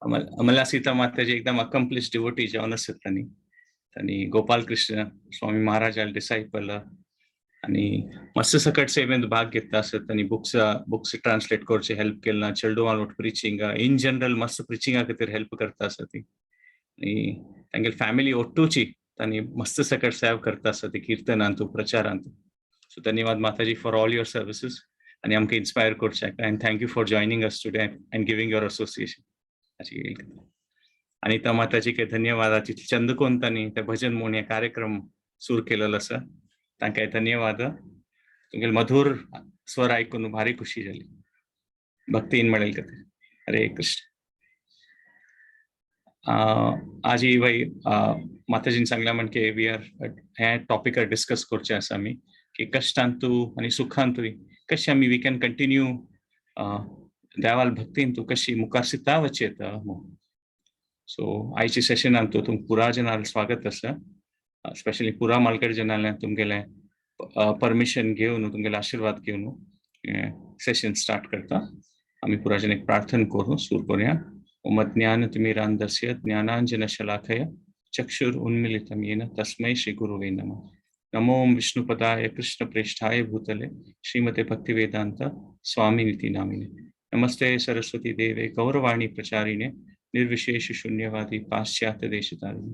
मला सीता माताजी एकदम अकम्प्लिश डिवोटी जावन आसत त्यांनी गोपाल कृष्ण स्वामी महाराज डिसायपल आणि मस्त सकट सेवेंत भाग घेता आसत त्यांनी बुक्स ट्रान्सलेट करचे हेल्प केला चेडू वालोट प्रिचिंग इन जनरल मस्त प्रिचिंगा खातीर हेल्प करता आसत ती आणि तांगे फॅमिली ओट्टूची त्यांनी मस्त सकट सेव करता आसत ती कीर्तनांत प्रचारांत सो धन्यवाद माताजी फॉर ऑल युअर सर्विसेस आणि आमकां इन्स्पायर करचे and thank you for joining us today and giving your association आणि त्या माताजी के धन्यवाद चंदकोन तांणी ते भजन म्हणून हे कार्यक्रम सुरू केलेलो आसा तांकां धन्यवाद तुमगे मधुर स्वर आयकून भारी खुशी जाली भक्तीन मेळेल खातीर हरे कृष्ण आज ही भाई माताजीन सांगल्या म्हणजे वी आर हे टॉपिकार डिस्कस करचे आसा आमी की कश्टांतू आणि सुखांतूय कशी आमी वी कॅन कंटिन्यू देवाल भक्तीन तू कशी मुखार सिता वचेत सो आयची सेशनांत तुमकां पुरा जनाल स्वागत आसा स्पेशली पुरा मालकड जनाले तुमगेले परमिशन घेवन तुमगेले आशीर्वाद घेवन सेशन स्टार्ट करता आमी पुरा जन एक प्रार्थना करून सुरू करूया ओम ज्ञानतिमिरान्धस्य ज्ञानाञ्जनशलाकया चक्षुरुन्मीलितं येन तस्मै श्रीगुरुवे नमः नमो विष्णुपदाय कृष्णप्रेष्ठाय भूतले श्रीमते भक्तिवेदांत स्वामिनिति नामिने नमस्ते सरस्वती देवे गौरवाणी प्रचारिणे निर्विशेष शून्यवादी पाश्चात्य देशतारिणे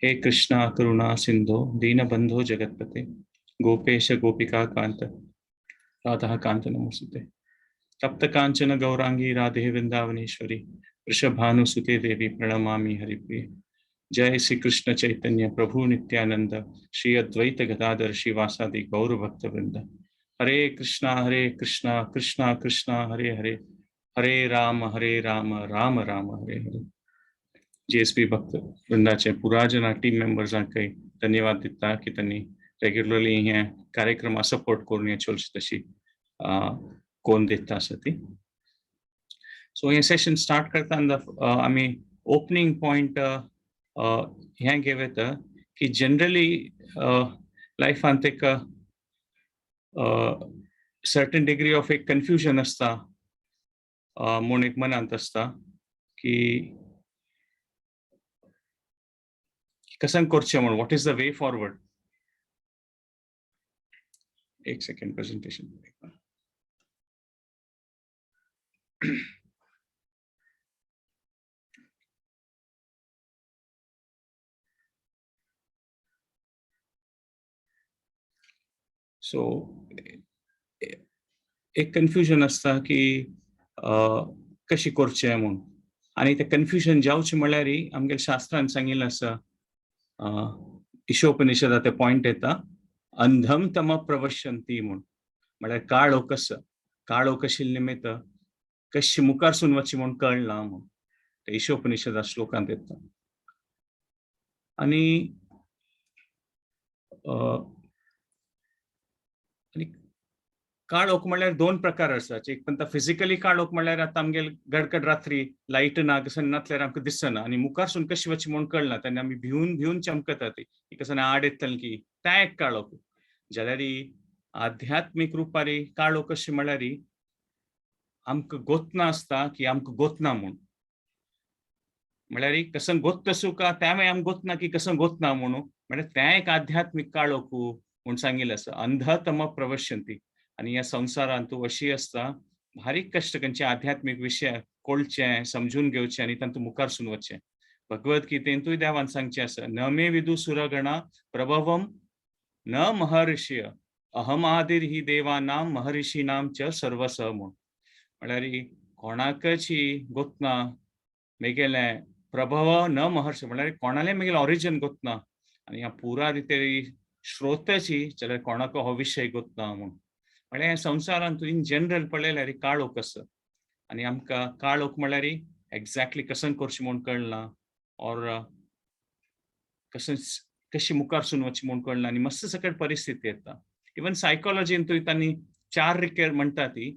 हे कृष्णा करुणा सिंधो दीनबंधो जगतपते गोपेश गोपिका कांत राधा कांत नमोस्तुते तप्त कांचन गौरांगी राधे वृंदावनेश्वरी वृषभानुसुते देवी प्रणमामि हरिप्रिय जय श्री कृष्ण चैतन्य प्रभु नित्यानंद श्री अद्वैत गदाधर श्रीवासादि गौर भक्त वृंद हरे कृष्णा कृष्णा कृष्णा हरे हरे हरे राम राम राम हरे हरे जेएसपी भक्त वृंदाचे पुराजना टीम मेंबर्सांकय धन्यवाद दिता की त्यांनी रेग्युलरली हे कार्यक्रम सपोर्ट करून हे चलची तशी कोण देता आसा ती सो हे सेशन स्टार्ट करताना आमी ओपनिंग पॉइंट हे घेवेत की जनरली लायफांत एक सर्टन डिग्री ऑफ एक कन्फ्युजन आसता म्हूण एक मनांत आसता की कसन करचें म्हूण what is the way forward एक सेकंड प्रेजेंटेशन सो एक कन्फ्युजन आसता की कशी करचें म्हूण आनी तें कन्फ्युजन जावचें म्हळ्यार आमगे शास्त्रांत सांगिल्लें आसा ईशोपनिशदांत ते पॉइंट येता अंधम तम प्रवशंती म्हूण म्हळ्यार काळोख आशिल्ले निमित्त कशी मुखारसून वचचें म्हूण कळना म्हूण ते ईशोपनिशदा श्लोकांत येता आनी काळोख म्हळ्यार दोन प्रकार आसात एक पण फिजिकली काळोख म्हळ्यार आतां आमगेले गडगड रात्री लायट ना कसन नासल्यार आमकां दिसना आनी मुखारसून कशी वचचें म्हूण कळना तेन्ना आमी भिवन चमकता ती कसन आड येतली की तें एक काळोख जाल्यार आध्यात्मीक रुपार काळोख अशें म्हळ्यार आमकां गोतना आसता की आमकां गोतना म्हूण म्हळ्यार कसन गोत्त आसूं का त्या मागीर आमकां गोतना की कसन गोतना म्हणून म्हळ्यार तें एक आध्यात्मीक काळोख म्हूण सांगिल्लें आसा अंधतम प्रवशंती आनी ह्या संवसारांत अशी आसता भारी कश्ट खंयचे आध्यात्मीक विशय कळचे समजून घेवचे आनी तातूंत मुखारसून वचचें भगवत गीतेंतूय देवान सांगचें आसा न मे विदु सुरगणा प्रभवम न महर्षय अहम आदिर ही देवानां महर्षीणां च सर्वस म्हूण म्हळ्यार कोणाकच गोतना मेगेलें प्रभव न महर्षय म्हळ्यार कोणालें मेगेलें ऑरिजिन गोतना आनी ह्या पुरा रिते श्रोताची जाल्यार कोणाको हो विशय गोतना म्हूण म्हळ्यार ह्या संवसारांत इन जनरल पळयल्यार काळोख आसा आनी आमकां काळोख म्हळ्यार एक्झॅक्टली कसन करचें म्हूण कळना ऑर कशी मुखारसून वचचें म्हूण कळना आनी मस्त सकट परिस्थिती येता इवन सायकोलॉजींतूय तांणी 4 रिके म्हणटा ती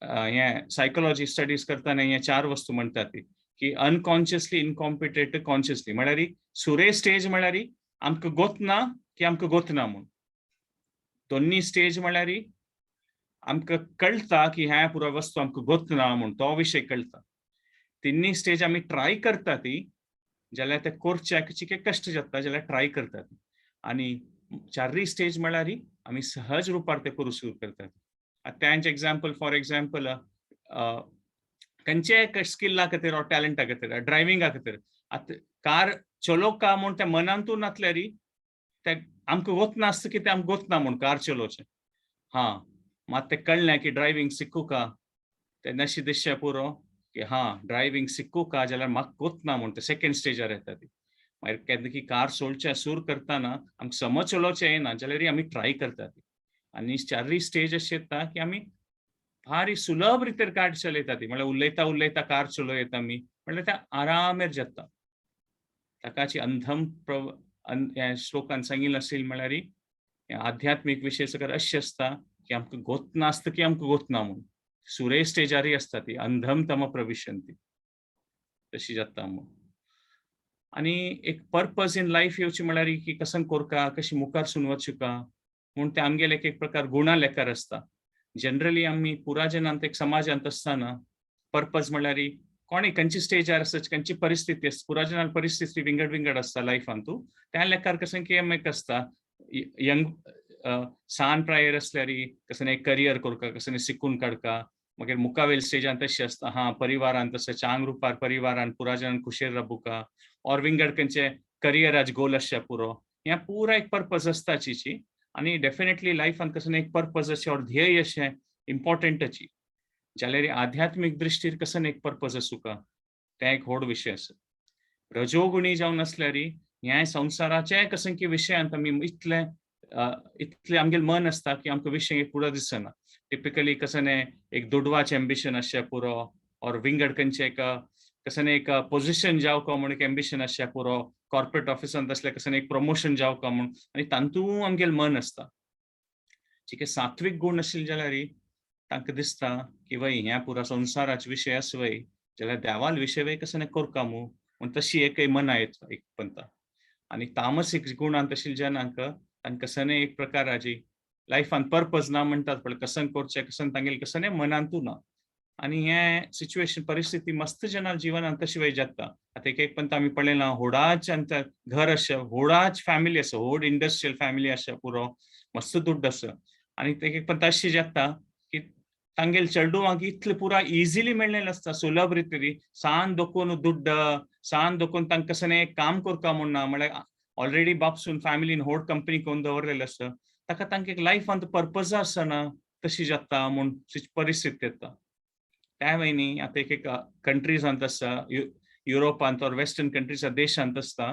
हे सायकोलॉजी स्टडीज करतना हे 4 वस्तू म्हणटा ती की अनकॉन्शियसली इनकॉम्पिटेंट कॉन्शियसली म्हळ्यार सुरे स्टेज म्हळ्यार आमकां गोतना की आमकां गोतना म्हूण दोन्ही स्टेज म्हळ्यार आमकां कळटा की ह्या पुरो वस्तू आमकां गोतना म्हूण तो विशय कळटा तिन्नी स्टेज आम्ही ट्राय करता ती जाल्यार ते करचें चिके कश्ट जाता जाल्यार ट्राय करतात आणि चाररी स्टेज म्हळ्यार आम्ही सहज रुपार ते करू सुरू करतात. त्यांचे एग्जाम्पल फॉर एग्जाम्पल खंयचे स्किल्ला खातीर ऑर टॅलंटा खातीर ड्रायव्हिंगा खातीर आतां कार चलोवका म्हूण त्या मनांतून नासल्यार ते आमकां वचनासता की ते आमकां वचना म्हूण कार चलोवचें. हां, मात तें कळ्ळें की ड्रायव्हिंग शिकूं का ते नशे दिसचे पुरो की हां ड्रायव्हिंग शिकूं का जाल्यार म्हाका वचना म्हूण ते सेकंड स्टेजार येता ती. मागीर केन्ना की कार सोडचें सूर करतना आमकां समज चलोवचें येना जाल्यार आमी ट्राय करतात. आनी चाररी स्टेज अशी येता की आमी भारी सुलभ रितीन कार चलयता ती म्हळ्यार उलयता उलयता कार चलयत आमी म्हळ्यार ते आरामेर जाता. ताकाची अंधम ह्या श्लोकान सांगिल्लें आशिल्लें म्हळ्यार आध्यात्मीक विशय सगळ्यात अशें आसता की आमकां गोत नासता की आमकां गोतना म्हूण सुरे स्टेजारी आसता ती अंधम तम प्रविशन्ति तशी जाता म्हूण. आनी एक पर्पज इन लायफ येवची म्हळ्यार की कसन कोरका कशी मुखार सून वचुका म्हूण ते आमगेले एक प्रकार गुणा लेखार आसता. जनरली आमी पुराजनांत एक समाजांत आसतना पर्पज म्हळ्यार कोणी खंयची स्टेजार आसा खंयची परिस्थिती आसता पुराजनान परिस्थिती विंगड विंगड आसता लायफांतू त्या लेखार कसन की एक आसता यंग सान प्रायर आसल्यार कसं एक करियर करता कसं शिकून काडका मागीर मुखावेल स्टेजान तशी आसता हां परिवारान तसं चांग रुपार परिवारान पुराजनान खुशेर राबुका और विंगड खंयचे करियराचे गोल आसचे पुरो हें पुरा एक पर्पज आसताची आनी डेफिनेटली लायफान कसं एक पर्पज अशें और ध्येय अशें इम्पॉर्टंटची जाल्यार आध्यात्मीक दृश्टीर कसं एक पर्पज आसूं ते एक व्हड विशय आसा. रजोगुणी जावन आसल्यार ह्या संवसाराचे कसं की विशयांत आमी इतले आमगेलें मन आसता की आमकां विशय पुरो दिसना. टिपिकली कसं एक दुडवाचें एम्बिशन आसचें पुरो और विंगड खंयचे कसं एक पोजिशन जावका म्हूण एक एम्बिशन आसचें पुरो कॉर्पोरेट ऑफिसांत आसल्यार कसं एक प्रमोशन जावका म्हूण आनी तांतूय आमगेलें मन आसता. जे सात्वीक गुण आशिल्ले जाल्यार तांकां दिसता की वय ह्या पुरा संवसाराचे विशय आसा वय जाल्यार देवाल विशय वय कसं करता म्हूण तशी एक मना येता एक पंत. आनी तामसीक गुणांत आशिल्ल्या जनांक तांकां कसं एक प्रकाराची लायफान पर्पज ना म्हणटात पण कसं करचें कसं तांगेलें कसं मनांतू ना. आनी हें सिच्युएशन परिस्थिती मस्त जनां जिवनांत तशी वय जाता. आतां एक पंत आमी पळयलां होडाच घर आसा होडाच फॅमिली आसा व्हड इंडस्ट्रियल फॅमिली आसा पुरो मस्त दुड्ड आसा आनी एक पंत अशी जाता की तांगेल चेडूवांक इतलें पुरा इजिली मेळ्ळेलें आसता सुलभ रितीन सान दोकून दुड्ड सान दोकून तांकां कसं काम करता म्हूण ना म्हळ्यार ऑलरेडी बापूसून फॅमिलीन व्हड कंपनी करून दवरलेली आसा ताका तांकां एक लायफांत पर्पज आसना तशी जाता म्हूण परिस्थिती येता. त्या वयनी आतां एक कंट्रीजांत आसा युरोपांत और वेस्टर्न कंट्रीज देशांत आसता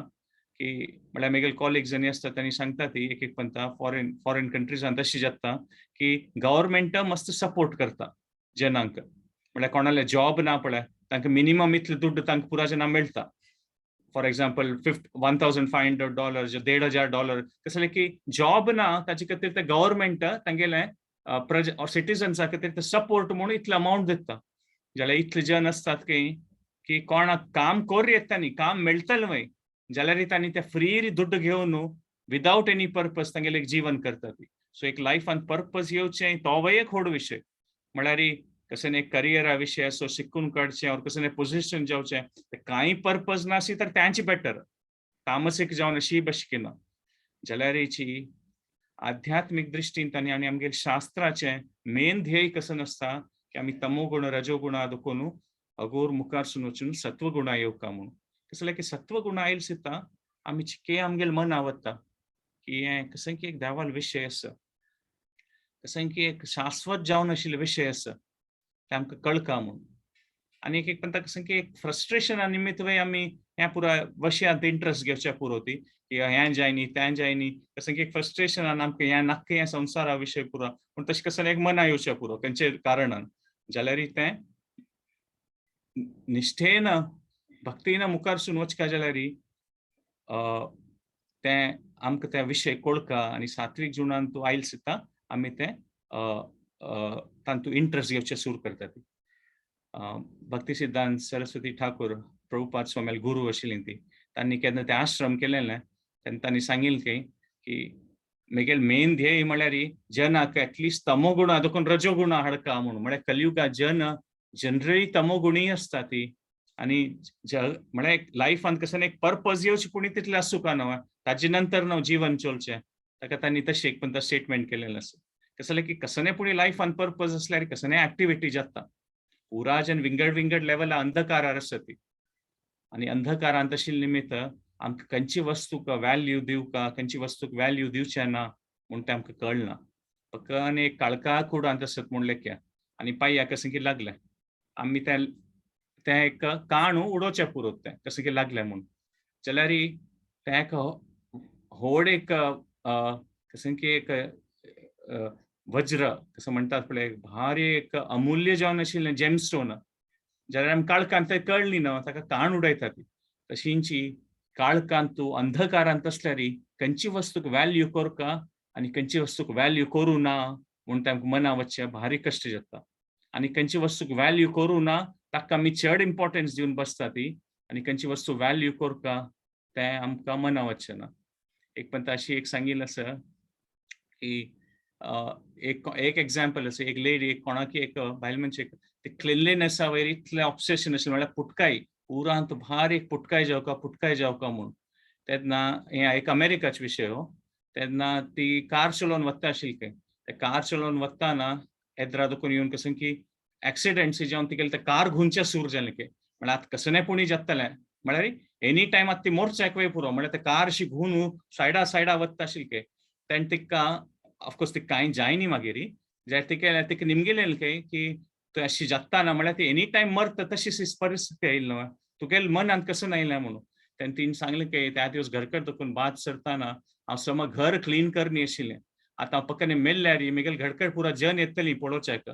की म्हळ्यार म्हगेले कॉलिग्स आनी आसता तांणी सांगता ती एक पंता फॉरेन कंट्रीजांत अशी जाता की गव्हर्मेंट मस्त सपोर्ट करता जनांक म्हळ्यार कोणाले जॉब ना पळय तांकां मिनिमम इतलें दुड्ड तांकां पुरा जनांक मेळटा. फॉर एग्जाम्पल $1,500 $1,500 कसले की जॉब ना ताचे खातीर ते गव्हर्मेंट तांगेले सिटिझन्सा खातीर ते सपोर्ट म्हणून इतलो अमाउंट दिता. जाल्यार इतले जन आसतात की कोणाक काम कोर येता न्ही काम मेळटलें वय जाल्यार तांणी ते फ्री दुड्ड घेवन विदाउट एनी पर्पज तांगेलें जीवन करतात. सो एक लायफान पर्पज येवचें तो वय एक व्हड विशय म्हळ्यार कसं एक करियरा विशय असो शिकून काडचें और कसं पोजिशन जावचें कांय पर्पज ना तर तांची बेटर तामसीक जावन अशी बशिकिना जाल्यार हिची आध्यात्मीक दृश्टीन आनी आमगेले शास्त्राचें मेन ध्येय कसं आसता की आमी तमोगुण रजोगुणा दुखून अगोर मुखार सून वचून सत्वगुणा येवका म्हूण कसलें की सत्वगुणा आयले सुद्दां आमी चिके आमगेलें मन आवडटा की हें कसं की एक देवाल विशय आसा कसं की एक शाश्वत जावन आशिल्ले विशय आसा ते आमकां कळका म्हूण आनी एक पंत कसं की एक फ्रस्ट्रेशना निमित्त वय आमी ह्या पुरा विशयांत इंट्रस्ट घेवचे पुरो ती की हें जाय न्ही तें जाय न्ही कसं की एक फ्रस्ट्रेशनान आमकां हें नाक्क हें संवसारा विशय पुरो पूण तशें कसं एक मना येवचें पुरो खंयचे कारणान जाल्यार तें निश्ठेन भक्तीन मुखार सून वचका जाल्यार तें आमकां ते विशय कळका आनी सात्वीक जुणान तूं आयले सुद्दां आमी तें तांतूं इंट्रस्ट घेवचें सुरू करतात. भक्ती सिद्धांत सरस्वती ठाकूर प्रभुपाद स्वामी गुरू आशिल्लीं ती तांणी केन्ना ते आश्रम केलेलें तेन्ना तांणी सांगिल्लें की म्हगेलें मेन ध्येय म्हळ्यार जनाक एटलिस्ट तमोगुणा देखून रजोगुणा हाडका म्हणून म्हळ्यार कलियुगांत जन जनरली तमोगुणी आसता ती आणि म्हळ्यार एक लायफान कसं एक पर्पज येवची कोणी तितलें आसूं का न्हू ताजे नंतर न्हू जीवन चलचें ताका तांणी तशें एक पण स्टेटमेंट केलेलें आसा कसं जालें की कसं पुणी लायफान पर्पज आसल्यार कसं ऍक्टिव्हिटी जाता पुरा जन विंगड लेवला अंधकारार आसा ती आणि अंधकारांत आशिल्ले निमित्त आमकां खंयची वस्तूक व्हॅल्यू दिवका खंयची वस्तूक व्हॅल्यू दिवचें ना म्हूण तें आमकां कळना फक्त आनी एक काळका कुडांत आसत म्हूण लेख्या आनी पायया कसं की लागलें आमी तें एक काणू उडोवचें पुरोत तें कसं की लागलें म्हूण जाल्यार तें एक व्हड एक कसं की एक वज्र कसं म्हणटात पळय भारी एक अमूल्य जावन आशिल्लें जेमस्टोन जाल्यार आमी काळखांत तें कळ्ळी न्हू ताका काण उडयता ती तशींची काळखांत तूं अंधकारांत आसल्यार खंयची वस्तूक व्हॅल्यू करता आनी खंयची वस्तूक व्हॅल्यू करूं ना म्हूण तें मना वचचें भारी कश्ट जाता आनी खंयची वस्तूक व्हॅल्यू करूं ना ताका आमी चड इम्पॉर्टन्स दिवन बसता ती आनी खंयची वस्तू व्हॅल्यू करता तें आमकां मना वचचें ना एक पण अशी एक सांगिल्लें आसा की एक एग्जाम्पल आसा एक लेडी एक कोणाकी एक बायल मनशेक ते क्लिनलीनेसा वयर इतलें ऑब्सेशन आशिल्लें म्हळ्यार पुटकाय उरांत भारी पुटकाय जावका म्हूण तेन्ना हें एक अमेरिकाचो विशय हो तेन्ना ती कार चलोवन वता आशिल्ली ते कार चलोवन वताना येद्रा दुखून येवन कसं की एक्सिडेंट्स जावन तिगेलें ते कार घुंवचें सूर जालें म्हळ्यार आतां कसं पुणी जातलें म्हळ्यार एनी टायम आतां ती मोरचें एकवेळ पुरो म्हळ्यार ते कार अशी घुंवन सायडा वता आशिल्ली तेन्ना तिका ऑफकोर्स ती कांय जायनी मागीर जाल्यार तिका निमगेलें की तूं अशी जाता ना म्हळ्यार ती एनी टायम मरता तशी परिस्थिती येयली न्हू तुगेलें मनांत कसं आयलें म्हणून तेन्ना तिणें सांगलें की त्या दिवस घरकर दुखून बाथ सरताना हांव समज घर क्लीन करनी आशिल्लें आतां हांव पक्कने मेल्ल्यार म्हगेल घरकर पुरा जन येतली पळोवच्याक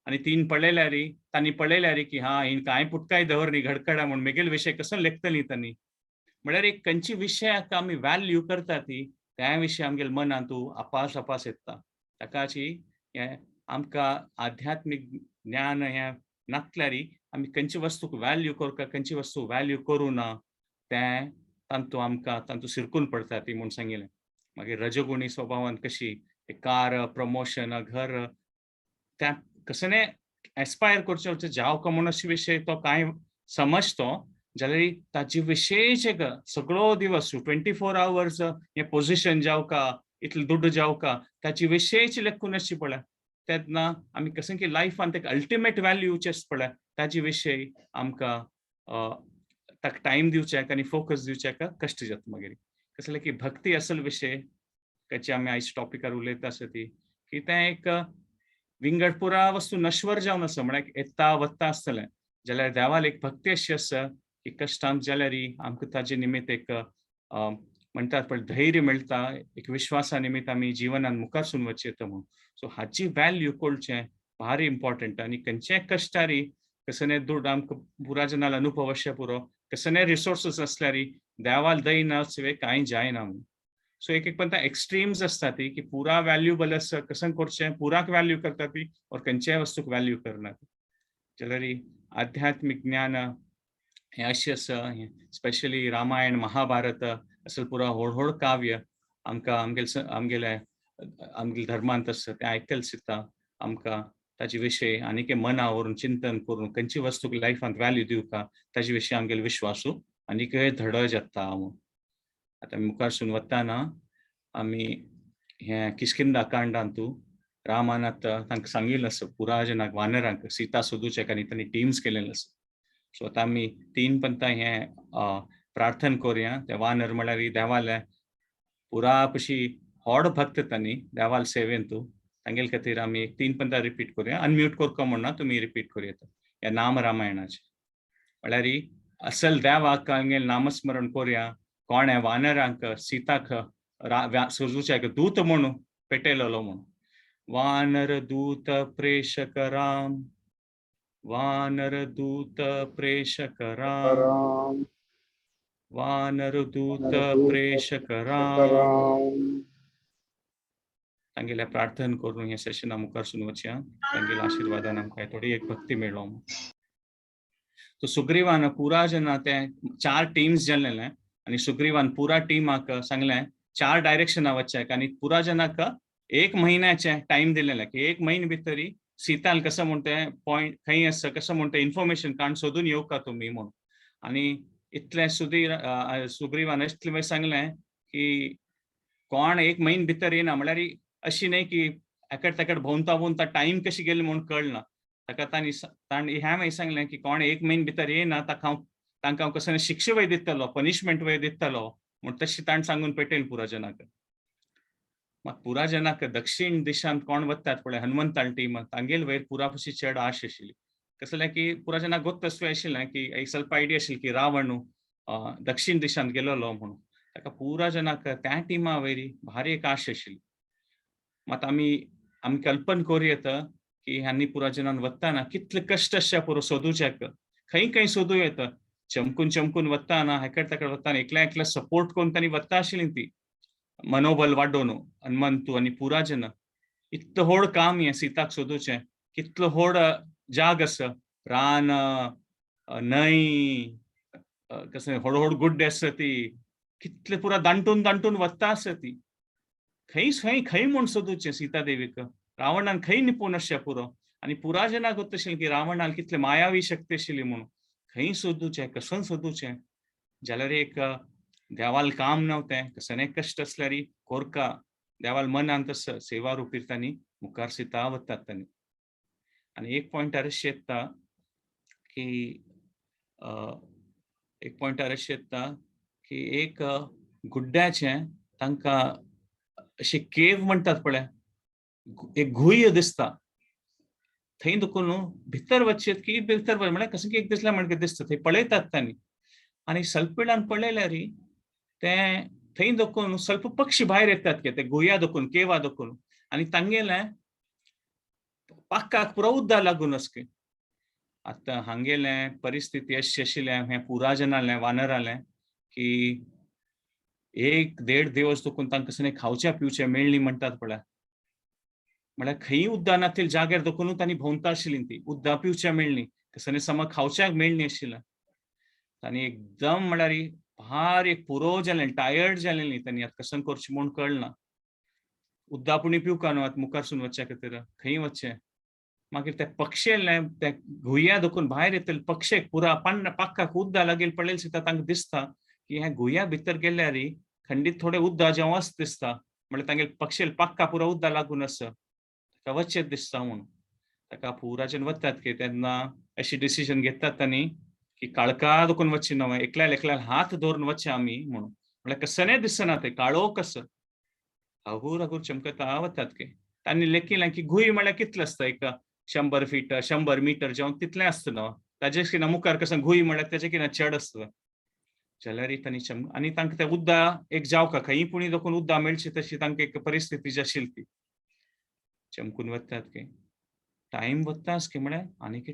आनी तीन पळयल्यार तांणी पळयल्यार की हा ही कांय पुटकाय दवरनी घडकडा म्हूण म्हगेल विशय कसो लेखतली तांणी म्हळ्यार एक खंयची विशयाक आमी व्हॅल्यू करता ती त्या विशीं आमगेल मनांत तूं आपास येता ताकाची हें आमकां आध्यात्मीक ज्ञान हें नासल्यार आमी खंयची वस्तूक व्हॅल्यू करता खंयची वस्तू व्हॅल्यू करूं ना तें तांतूं आमकां तांतूं सिरकून पडटा ती म्हूण सांगिल्लें मागीर रजोगुणी स्वभावान कशी कार प्रमोशन घर त्या कसं एस्पायर करचें जावका म्हूण अशे विशय तो कांय समजतो जाल्यार ताचे विशयचे सगळो दिवस 24 आवर्स हें पोझिशन जावका इतलें दुड्ड जावका ताचे विशयची लेखून आसची पळय तेन्ना आमी कसं की लायफान एक अल्टिमेट व्हॅल्यू पळय ताचे विशय आमकां ताका टायम दिवचेक आनी फोकस दिवचेक कश्ट जाता मागीर कसले की भक्ती असल विशय ताचे आमी आयज टॉपिकार उलयता आसा ती की तें एक विंगड पुरा वस्तू नश्वर जावन आसा म्हळ्यार येता वता आसतलें जाल्यार देवाल एक भक्ती अशी आसा की कश्टांत जाल्यार आमकां ताजे निमित्त एक म्हणटात पळय धैर्य मेळटा एक विश्वासा निमित्त आमी जिवनान मुखार सुन वचचें येता म्हणून सो हाची व्हॅल्यू कळचें भारी इम्पॉर्टंट आनी खंयचेय कश्टार कसले दूड आमकां पुरा जनाल अनुभव अशें पुरो कसले रिसोर्सीस आसल्यार देवाल दय नासवे कांय जायना म्हणून सो एक पण एक्स्ट्रीम्स आसता ती की पुरा व्हॅल्यूबल आसा कसं करचें पुराक व्हॅल्यू करता ती और खंयच्याय वस्तूक व्हॅल्यू करना जाल्यार आध्यात्मीक ज्ञान हें अशें आसा स्पेशली रामायण महाभारत असल पुरा व्हड काव्य आमकां आमगेले धर्मांत आसा तें आयकल सिता आमकां ताचे विशय आनीक मना व्हरून चिंतन करून खंयची वस्तूक लायफांत व्हॅल्यू दिवका ताचे विशय आमगेलो विश्वासू आनीक धडो जाता आतां मुखार सुन वताना आमी हें किष्किंधा कांडांतू रामान तांकां सांगिल्लें आसा पुरा जनाक वानरांक सीता सोदूचेक आनी तांणी टिम्स केलेले आसा सो आतां आमी तीन पंथां हें प्रार्थना कोरया ते वानर म्हळ्यार देवाले पुरा कशी व्हड भक्त तांणी देवाल सेवेन तूं तांगेले खातीर आमी तीन पंथां रिपीट कोरया अनम्यूट करता म्हणना तुमी रिपीट कोरया हें नाम रामायणाचें म्हळ्यार असल देवाक तांगेलें नामस्मरण कोरया कोणे वानरांक सीताक सोदूचेक दूत म्हणून पेटयलेलो म्हणून वानर दूत प्रेषक राम वानर दूत प्रेषक राम वानर दूत प्रेषक राम तांगेले प्रार्थना करून हे सेशन मुखार सुन वचया तांगेले आशिर्वादान आमकां थोडी एक भक्ती मेळ्ळो तो सुग्रीवान पुरा जेन्ना ते 4 टीम्स जाल्ले आनी सुग्रीवान पुरा टिमाक सांगलें 4 डायरेक्शना वचचेक आनी पुरा जनाक 1 म्हयन्याचे टायम दिलेले की 1 म्हयने भितर सीताल कसं म्हणते पॉइंट खंय आसा कसं म्हणते इन्फॉर्मेशन काण सोदून येवका तुमी म्हणून आणि इतले सुग्रीवान इतलें सांगलें की कोण एक म्हयने भितर येना म्हळ्यार अशी न्हय की एकड तेकड भोंवता टायम कशी गेली म्हूण कळना. ताका ताणें ह्या मागीर सांगलें की कोण एक म्हयने भितर येना तांकां हांव कसो शिक्षा वय दितलो, पनिशमेंट वय दितलो म्हूण तशी ताणें सांगून पेटयलें पुराजनाक. मग पुराजनाक दक्षिण दिशांत कोण वतात पळय हनुमंताळ टीम तांगेल वयर पुरापशी चड आश आशिल्ली. कसं जालें की पुराजनाक गोत्त असो आशिल्लें की एक ಸ್ವಲ್ಪ आयडिया आशिल्ली की रावण दक्षिण दिशांत गेलोलो म्हणून. ताका पुराजनाक त्या टिमा वयरी भारी एक आश आशिल्ली. मात आमी कल्पना करूं येता की ह्यांनी पुराजनान वताना कितले कश्ट आसचे पुरो सोदूच्याक. खंय सोदूं येता. चमकून वताना हेकड तेकड वताना एकल्या सपोर्ट करून तांणी वता आशिल्लीं ती. मनोबल वाडोवन हनुमंतू आनी पुराजना इतलो व्हड काम हें सीताक सोदूचें. कितलो व्हड जाग आसा. रान, न्हंय, कसं व्हड गुड्डे आसा ती. कितले पुरा दांटून वता आसा ती. खंय म्हूण सोदूचें सीता देवीक. रावणान खंय निपून आसचें पुरो. आनी पुराजनाक गोत्त आशिल्लें की रावणान कितले मायावी शक्ती आशिल्ली म्हणून. खंय सोदूचें, कसून सोदूचें. जाल्यार एक देवाल काम नव्हतें, कसले कश्ट असल्यार कोरका देवाल मनांत सेवा रुपीर तांणी मुखार सीता वतात तांणी. आनी एक पॉयंटार अशें येता की एक गुड्ड्याचें तांकां अशी केव म्हणटात पळय, एक गुह्य दिसता. थंय दुखून भितर वचशीत की भितर म्हळ्यार कसं एक दिसल्यार म्हणटा दिसता थंय पळयतात तांणी. आनी ಸ್ವಲ್ಪ वेळान पळयल्यार ते थंय दुखून ಸ್ವಲ್ಪ पक्षी भायर येतात ते गुह्या दुखून केवा दुखून आनी तांगेले पाक्काक पुरो उद्दा लागून असके. आतां हांगेले परिस्थिती अशी आशिल्लें हें पुराजनालें वानरालें की एक देड दिवस दुखून तांकां कसलें खावचें पिवचें मेळ्ळी म्हणटात पळय. म्हळ्यार खंय उद्दां नासलेल्या जाग्यार दुखून तांणी भोंवता आशिल्लीं ती. उद्दां पिवचें मेळ्ळी. कसलें समज खावच्याक मेळ्ळी आशिल्लें. तांणी एकदम म्हळ्यार भारी पुरो जालें, टायर्ड जालेलीं तांणी आतां कसन करचें म्हूण कळना. उद्दां आपुणूय पिवका न्हू आतां मुखारसून वचचे खातीर खंय वचचें. मागीर ते पक्षी येयले ते गुह्या दुखून भायर येतले पक्षेक पुरा पाक्काक उद्दां लागीं पळयलें सुद्दां तांकां दिसता की हे गुह्या भितर गेल्यार खंडीत थोडें उद्दां जेवं अशें दिसता. म्हळ्यार तांगेले पक्षेल पाक्का पुरो उद्दां लागून आसा. ताका वचचें दिसता म्हूण. ताका पुराजन वतात की तेन्ना अशी डिसिजन घेतात तांणी की काळका दुखून वचचें न्हू एकल्यार हात धरून वचचें आमी म्हणून. म्हळ्यार कसलें दिसना थंय काळोख आसा. अगूर चमकता वतात की. तांणी लेखिलें की गुही म्हळ्यार कितलें आसता एक 100 फीट 100 मिटर जेवं तितलें आसता न्हू. ताजे किना मुखार कसं गुही म्हळ्यार तेजे किना चड आसता. जाल्यार तांणी आनी तांकां तें उद्दां एक जावका खंय पुणी दुखून उद्दां मेळची तशी तांकां एक परिस्थिती जी आशिल्ली ती. चमकून वतात की. टायम वता आसके म्हळ्यार आनीकय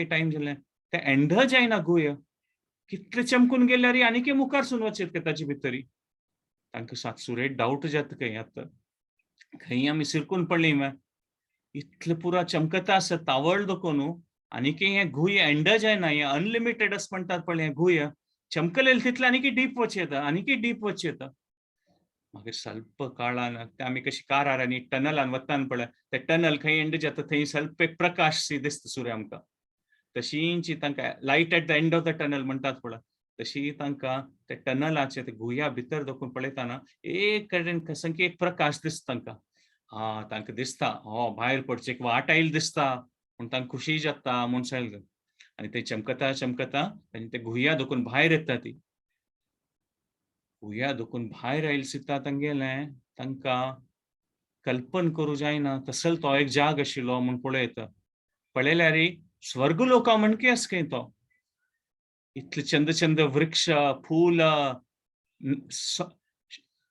टायम जालें. ते एंड जायना गुह्य. कितले चमकून गेल्यार आनीकय मुखारसून वचत काय ताचे भितर. तांकां सुरेट डावट जाता खंय आतां. खंय आमी सिरकून पडलीं मॅ. इतलें पुरा चमकता आसा तावळ दुखून आनीकय हें गुह्य एंड जायना. हें अनलिमिटेड अशें म्हणटात पळय हें गुह्य. चमकलेलें तितलें आनीकय डीप वचचें येता. मागीर ಸ್ವಲ್ಪ काळान ते आमी कशी कारांनी टनलान वतान पळय ते टनल खंय एंड जाता थंय ಸ್ವಲ್ಪ एक प्रकाश सी दिसता सूर्य आमकां. तशींची तांकां light at the end of the tunnel म्हणटात पळय तशी तांकां ते टनलाचे ते गुह्या भितर दुखून पळयताना एक कडेन कसं एक प्रकाश दिसता तांकां. तांकां दिसता भायर पडचें एक वाट आयली दिसता म्हूण तांकां खुशी जाता म्हूण सांगलें. आनी ते चमकता आनी ते गुह्या दुखून भायर येता ती. गुह्या दुखून भायर आयले सुद्दां तांगेलें तांकां कल्पना करूं जायना तसलो तो एक जाग आशिल्लो म्हूण पळयता. पळयल्यार स्वर्गलोका म्हणके आसा खंय तो. इतले चंद वृक्ष, फूल,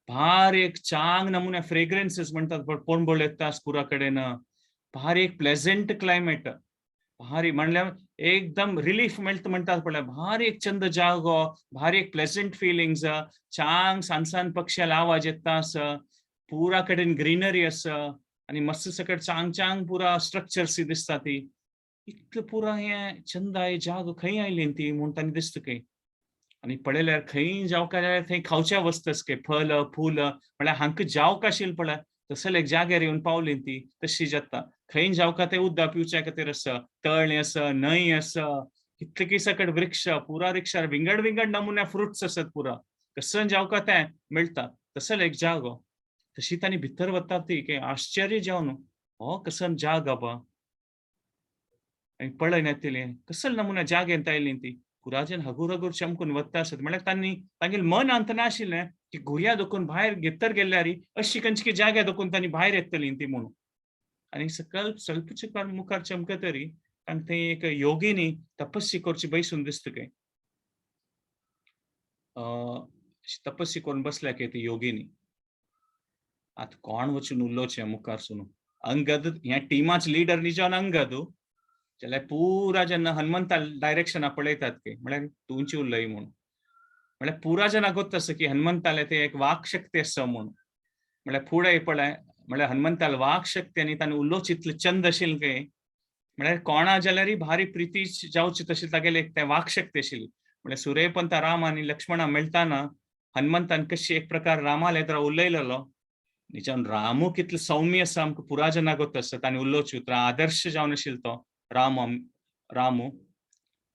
भारी एक चांग नमुने फ्रेग्रन्सेस म्हणटात पोळंबोळ येता पुरा कडेन. भारी एक प्लेझंट क्लायमेट. भारी म्हणल्यार एकदम रिलीफ मेळटा म्हणटात पळय भारी एक चंद जागो, भारी एक प्लेझंट फिलिंग्स, चांग सांसान पक्ष्याल आवाज येता आसा. पुरा कडेन ग्रीनरी आसा आनी मस्त सकट चांग पुरा स्ट्रक्चर्स दिसता ती. इतलें पुरा हें चंद जागो खंय आयलीं ती म्हूण तांकां दिसता खंय. आनी पळयल्यार खंय जावका जाल्यार थंय खावच्या वस्त आसके फळ फूल म्हळ्यार हांकां जावक आशिल्लें पळय तसले एक जाग्यार येवन पावलीं ती तशी जाता. खंय जावका ते उद्दां पिवच्या खातीर आसा, तळें आसा, न्हंय आसा इतकी सकट वृक्ष पुरा रिक्षार विंगड विंगड नमुन्या फ्रुट्स असत पुरा कसं जावका तें मेळटा तसल एक जागो तशी तांणी भितर वता ती की आश्चर्य जावन हो कसं जाग बाबा आणि पळयन येतली कसल नमुन्या जाग येता येयली ती कुराजन हगूर हगूर चमकून वता आसत म्हळ्यार तांणी तांगेल मन अंत नाशिल्लें की घुर्या दुखून भायर भितर गेल्यार अशी खंयची जाग्या दुखून तांणी भायर येतली ती म्हणून आणि सकल स्वल्पचे मुखार चमकतरी तांकां थंय एक योगिनी तपस्या करची बैसून दिसता काय तपस्या करून बसल्या की ती योगिनी आता कोण वचून उरलोचें मुखारसून अंगद ह्या टिमाच लीडर न्ही जावन अंगद जाल्यार पुरा जेन्ना हनुमंता डायरेक्शना पळयतात की म्हळ्यार तुंची उरलय म्हणून म्हळ्यार पुरा जाणा गोत्ता की हनुमंताले ते एक वाक शक्ती आसा म्हणून म्हळ्यार फुडें पळय म्हळ्यार हनुमंताल वाक शक्ती आनी ताणें उलोवच इतलें चंद आशिल्लें काय म्हळ्यार कोणा जाल्यार भारी प्रिती जावची तशी तागेले एक ते वाक शक्ती आशिल्ली म्हळ्यार सुर्यपंत राम आनी लक्ष्मणा मेळटाना हनुमंतान कशी एक प्रकार रामाल येद्रा उलयलेलो निजान रामू कितले सौम्य आसा आमकां पुरा जाणा गोत्ता आसा ताणें उलोवची उतरां आदर्श जावन आशिल्लो तो रामू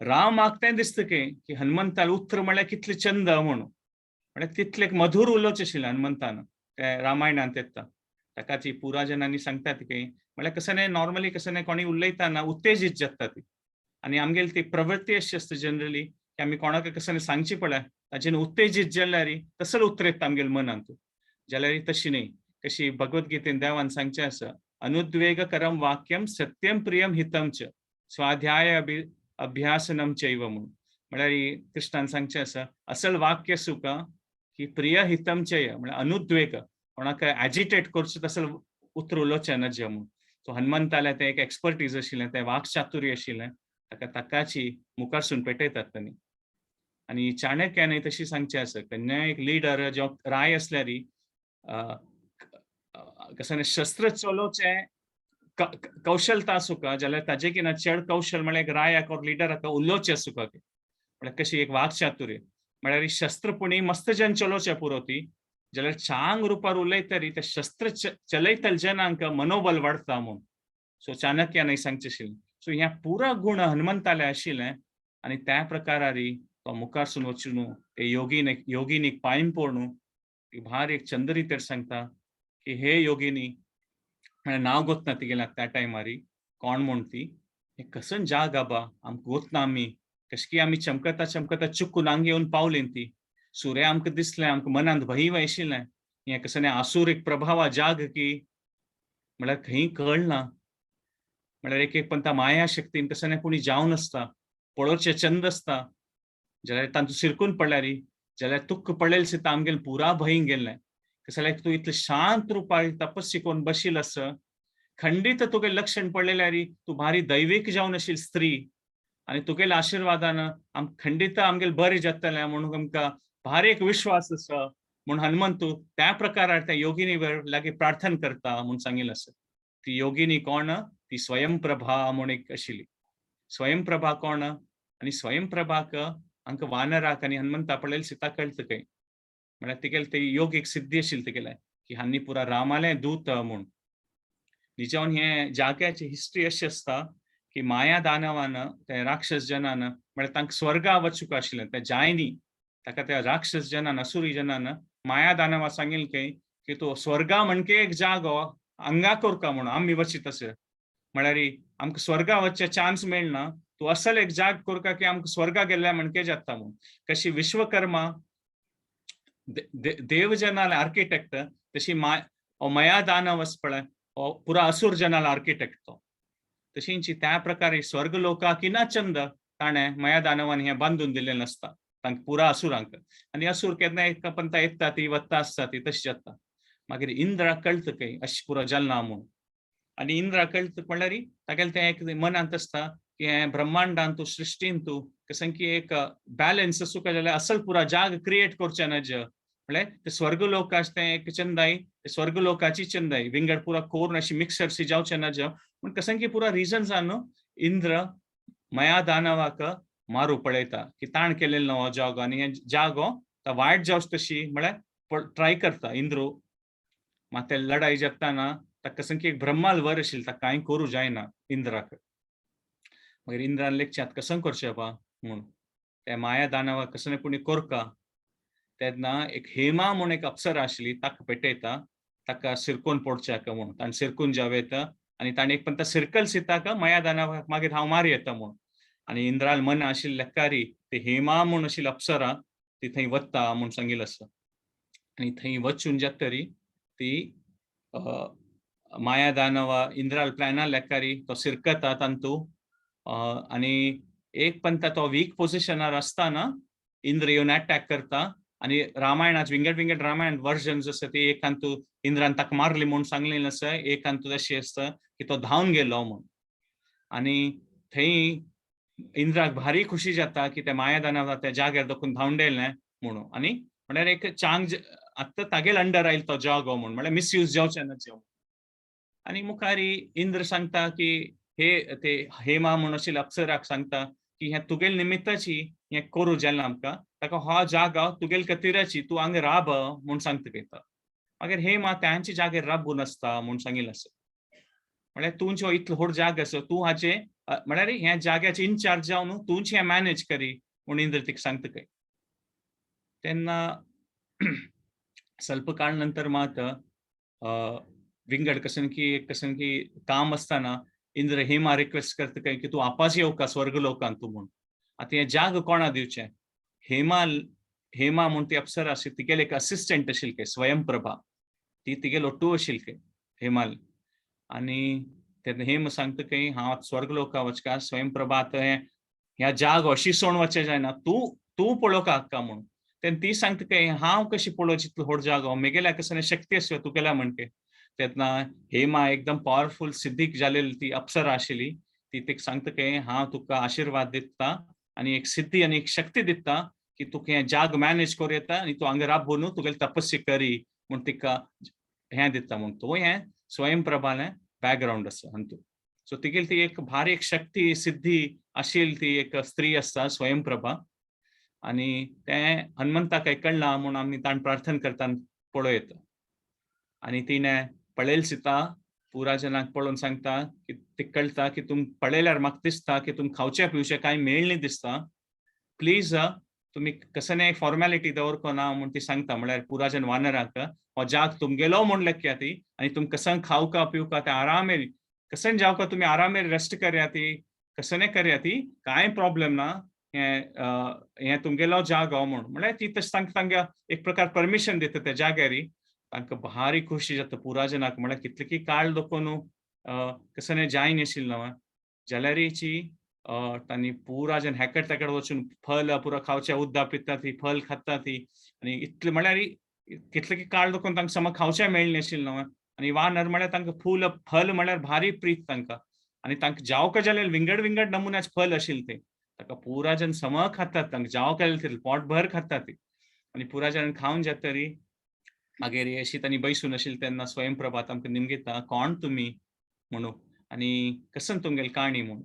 रामाक तें दिसता की हनुमंताल उतर म्हळ्यार कितलें चंद म्हणून म्हळ्यार तितलें मधुर उलोवचें आशिल्लें हनुमंतान ते रामायणांत येता ताका ती पुरा जनांनी सांगतात की म्हळ्यार कसं नॉर्मली कसं कोणी उलयतना उत्तेजीत जाता ती आनी आमगेली ती प्रवृत्ती अशी आसता जनरली की आमी कोणाक कसं सांगची पळय ताजेन उत्तेजीत जाल्यार तसले उतर येता आमगेल्या मनांत जाल्यार तशी न्ही कशी भगवद्गीतेन देवान सांगचें आसा अनुद्वेगकरम वाक्यम सत्यम प्रियम हितम च स्वाध्याय अभ्यासनम चैव म्हणून म्हळ्यार कृष्णान सांगचें आसा असल वाक्य सुका की प्रिय हितम चय म्हळ्यार अनुद्वेग कोणाक एजिटेट करचें तसलें उतर उलोवचें नज म्हणून सो हनुमंताले तें एक एक्सपर्टीज आशिल्लें तें वाकचातुर्य आशिल्लें ताकाची मुखारसून पेटयतात तांणी आनी चाणक्यानय तशी सांगचें आसा केन्नाय एक लिडर जो राय आसल्यार कसं शस्त्र चलोवचें कौशलता आसूं का जाल्यार ताजे किना चड कौशल म्हळ्यार एक रायाक और लिडराक उलोवचें आसूं का म्हळ्यार कशी एक वाकचातुर्य म्हळ्यार शस्त्रपुणी मस्त जन चलोवचें पुरो ती जाल्यार चांग रुपार उलयतरी ते शस्त्र चलयतल जनांक मनोबल वाडटा म्हणून सो चाणक्यानय सांगचें आशिल्लें सो ह्या पुरा गुण हनुमंताले आशिल्लें आनी त्या प्रकारार तो मुखारसून वचून ते योगिनीक पांय पडून भार एक चंद रितेर सांगता की हे योगिनी नांव गोतना तिगेलें त्या टायमार कोण म्हूण ती कसं जाग आबा आमकां गोतना आमी कशकी आमी चमकता चमकता चुकून हांगा येवन पावली ती सूर्य आमकां दिसलें आमकां मनांत भंय आशिल्लें हें कसं आसूर एक प्रभावा जाग की म्हळ्यार खंय कळना म्हळ्यार एक पंता माया शक्तीन कसं कोणी जावन आसता पळोवचें चंद आसता जाल्यार तांतूं सिरकून पडल्यार जाल्यार तुक्क पडलेलें सुद्दां आमगेलें पुरा भंय गेल्लें कसं तूं इतलें शांत रुपार तपस्या करून बशील आस खंडीत तुगे लक्षण पडलेल्यार तूं भारी दैवीक जावन आशिल्ली स्त्री आनी तुगेल्या आशिर्वादान खंडीत आमगेलें बरें जातलें म्हणून आमकां भारी एक विश्वास आसा म्हूण हनुमंत त्या प्रकारार त्या योगिनी लागीं प्रार्थना करता म्हूण सांगिल्लें आसा ती योगिनी कोण ती स्वयंप्रभा म्हूण एक आशिल्ली स्वयंप्रभा कोण आनी स्वयंप्रभाक हांकां वानराक आनी हनुमंता पळयलें सीता कळटा खंय म्हळ्यार तिगेलें ते योगीक सिद्धी आशिल्ली तिगेलें की हांणी पुरा रामालें दूत म्हूण निजावन हे जाग्याची हिस्ट्री अशी आसता की माया दानवान ते राक्षस जनान म्हळ्यार तांकां स्वर्गा वचूंक आशिल्लें ते जायनी ताका त्या राक्षस जनान असुरी जनान माया दानवा सांगिल्लें की तूं स्वर्गा म्हणके एक जागो हांगा करता म्हणून आमी वचीत अशें म्हळ्यार आमकां स्वर्गा वचचे चान्स मेळना तूं असल एक जाग करता की आमकां स्वर्गा गेल्या म्हणके जाता म्हणून कशी विश्वकर्मा देव जनाल आर्किटेक्ट तशी मया दानव आस पळय पुरा असुर जनाल आर्किटेक्ट तो तशींची त्या प्रकारे स्वर्ग लोकाक ना चंद ताणें मया दानवान हें बांदून दिल्लें नासता तांकां पुरा असुरांक आनी असुर केन्ना एका पंता येता ती वता आसता ती तशी जाता मागीर इंद्राक कळटा खंय अशें पुरो जालना म्हणून आनी इंद्राक कळटा म्हळ्यार तागेलें तें एक मनांत आसता की हें ब्रह्मांडांत तूं सृश्टीन तूं कसं की एक बॅलन्स आसूं काय जाल्यार असल पुरा जाग क्रिएट करचें नज म्हळ्यार ते स्वर्ग लोकांचे तें एक चंदाई ते स्वर्ग लोकाची चंदाई विंगड पुरा कोरून अशी मिक्सरशी जावचें नज पूण कसं की पुरा रिजन्सान इंद्र मया दानवाक मारू पळयता की ताण केलेलो हो जागो आनी हे जागो वायट जावच तशी म्हळ्यार ट्राय करता इंद्रू मात ते लढाई जाताना ताका कसं की एक ब्रह्माल वर आशिल्लो ताका कांय करूं जायना इंद्राक मागीर इंद्रान लेखचें आतां कसन करचें पा म्हूण त्या माया दानवा कसं कोणी कोरका तेन्ना एक हेमा म्हूण एक अप्सरा आशिल्ली ताका पेटयता ताका सिरकून पडचें म्हूण ताणें सिरकून जेवयता आनी ताणें एक पण सिरकल सिताका माया दानवाक मागीर हांव मारी येता म्हूण आनी इंद्राल मन आशिल्ली लेकारी ती हेमा म्हूण आशिल्ली अप्सरा ती थंय वता म्हूण सांगिल्लें आसा आनी थंय वचून जेतरी ती माया दानवा इंद्राल प्लॅना लेकारी तो सिरकता तांतू आनी एक पंता तो वीक पोझिशनार आसतना इंद्र येवन अटॅक करता आनी रामायणाचे विंगड रामायण वर्जन्स आसा ती एक तू इंद्रान ताका मारली म्हूण सांगलेलें आसा एक तू अशी आसता की तो धांवन गेलो म्हूण आनी थंय इंद्राक भारी खुशी जाता की त्या माया दानवा त्या जाग्यार दोखून धांवडेलें म्हणून आनी म्हळ्यार एक चांग आत्तां तागेल अंडर आयलो तो जागो म्हूण म्हळ्यार मिसयूज जावचें ना जेव आनी मुखारी इंद्र सांगता की हे ते हेमा म्हूण आशिल्ल्या अप्सराक सांगता की हें तुगेल निमित्ताची हें करूं जेन्ना आमकां ताका हो जागो तुगेल खातीराची तूं हांगा राब म्हूण सांगता घेता मागीर हेमा तांचे जाग्यार राबून आसता म्हूण सांगिल्लें आसा म्हळ्यार तुमचो इतलो व्हड जागो आसा तूं हाचे म्हळ्यार ह्या जाग्याचे इन्चार्ज जावन तूंच हें मॅनेज करी म्हूण इंद्र तिका सांगता खंय तेन्ना ಸ್ವಲ್ಪ काळ नंतर मात विंगड कसन की काम असताना इंद्र हेमा रिक्वेस्ट करता काय की तू आपास येऊ का स्वर्गलोकांत तू म्हूण आता हे जाग कोणा दिवचें हेमा म्हूण ती अप्सरा आशिल्ली तिगेल एक असिस्टंट आशिल्ली काय स्वयंप्रभा ती तिगेल ओटू आशिल्ली काय हेमाल आनी तेन्ना हेम सांगता काय हांव स्वर्गलोका वचका स्वयंप्रभा आतां ह्या जाग अशी सोण वचचें जायना तूं तूं पळोवका हक्का म्हूण तेन्ना ती सांगता काय हांव कशी पळोवची इतलो व्हड जागो म्हगेल्या कसं शक्ती आसा तुगेल्या म्हणके तेन्ना हेमा एकदम पॉवरफुल सिद्धीक जालेली ती अप्सरा आशिल्ली ती तिका सांगता काय हांव तुका आशिर्वाद दिता आनी एक सिद्धी आनी एक शक्ती दिता की तुका हें जाग मॅनेज करूं येता आनी तूं हांगा राबून तुगेली तपस्या करी म्हूण तिका हें दिता म्हूण तो हें स्वयंप्रभालें बॅकग्रावंड आसा हातूंत सो तिगेली ती एक भारी एक शक्ती सिद्धी आशिल्ली ती एक स्त्री आसता स्वयंप्रभा आनी तें हनुमंताक कळना म्हूण आमी ताण प्रार्थना करतना पळोवं येता आनी तिणें पळयलें सीता पुराजनाक पळोवन सांगता की तिका कळटा की तुम पळयल्यार म्हाका दिसता की तुमकां खावचें पिवचें कांय मेळ्ळें दिसता प्लीज तुमी कसले फॉर्मेलिटी दवरको ना म्हूण ती सांगता म्हळ्यार पुराजन वानराक हो जाग तुमगेलो म्हूण लेख्या ती आनी तुम कसन खावका पिवका ते आरामेर कसन जावका तुमी आरामेर रेस्ट करया ती कसने करया ती कांय प्रॉब्लेम ना हें तुमगेलो जागो म्हूण म्हळ्यार ती तशें तांकां तांकां एक प्रकार परमिशन दिता त्या जाग्यारी तांकां भारी खुशी जाता पुराजनाक म्हळ्यार कितलेकी काळ दोखून कसने जाय नाशिल्लो जाल्यारीची तांणी पुराजन हेकड तेकड वचून फल पुरो खावचें उदक पिता ती फल खाता ती आनी इतले म्हळ्यार कितलेकी काळ दोखून तांकां समज खावचें मेळ्ळें नाशिल्लो आनी वानर म्हळ्यार तांकां फल म्हळ्यार भारी प्रीत तांकां आनी तांकां जावका जाल्यार विंगड नमुन्याचें फल आशिल्लें तें ताका पुराजन सम खातात तांकां जावं केलें पोटभर खाता ती आनी पुराजन खावन जातरी मागीर अशी तांणी बैसून आशिल्ली तेन्ना स्वयंप्रभा तांकां निमगिता कोण तुमी म्हणून आनी कसन तुमगेली काणी म्हूण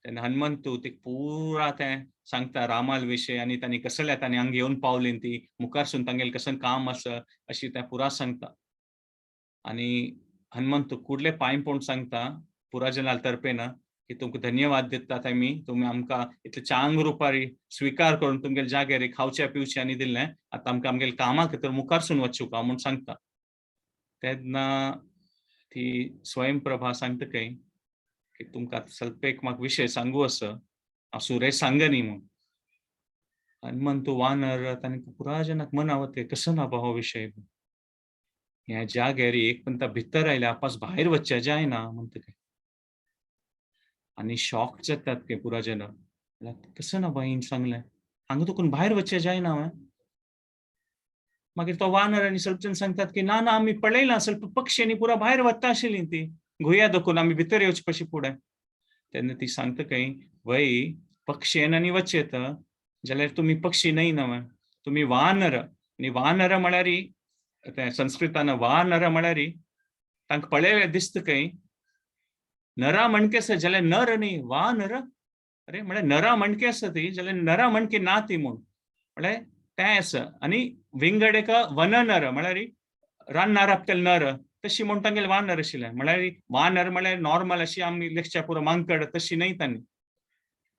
तेन्ना हनुमंतू ती पुरा तें सांगता रामाल विशय आनी तांणी कसले तांणी हांगा येवन पावलीं ती मुखारसून तांगेलें कसन काम आसा अशी तें पुरा सांगता आनी हनुमंतू कुडले पांय पडून सांगता पुराजनाल तर्फेन की तुमकां धन्यवाद दितात तुमी आमकां इतले चांग रुपारी स्विकार करून तुमगेले जाग्यार खावचें पिवचें आनी दिल्लें आतां आमकां आमगेले कामा खातीर मुखारसून वचूं का म्हूण सांगता तेन्ना ती स्वयंप्रभा सांगता काय की तुमकां ಸ್ವಲ್ಪ एक म्हाका विशय सांगू आसा हांव सुरेश सांगनी म्हूण हनुमंतू वानर तांकां पुराजनाक मनावते कसो ना हो विशय ह्या जाग्यार एक पण भितर आयल्या आपास भायर वचचें जायना म्हणटा काय आनी शॉक जातात ते पुराजन कसं ना बाईन सांगलें हांगा तुकून भायर वचचें जायना हांवें मागीर तो वानर आनी ಸ್ವಲ್ಪ जण सांगतात की ना ना आमी पळयलां ಸ್ವಲ್ಪ पक्षी आनी पुरा भायर वता आशिल्लीं ती घुया दोखून आमी भितर येवचे कशी फुडें तेन्ना ती सांगता काय वय पक्षी येन आनी वचेत जाल्यार तुमी पक्षी न्हय नव तुमी वानर आनी वानर म्हळ्यार ते संस्कृतान वानर म्हळ्यार तांकां पळयल्यार दिसता काय नरा मणके आसा जाल्यार नर न्ही वानर अरे म्हळ्यार नरा मणके आसा ती जाल्यार नरा मणके ना ती म्हूण म्हळ्यार तें आसा आनी विंगड एका वननर म्हळ्यार रान नारापतले नर तशी म्हूण तांगेले वानर आशिल्ले म्हळ्यार वानर म्हळ्यार नॉर्मल अशी आमी लेखच्या पुरो मांकड तशी न्हय तांणी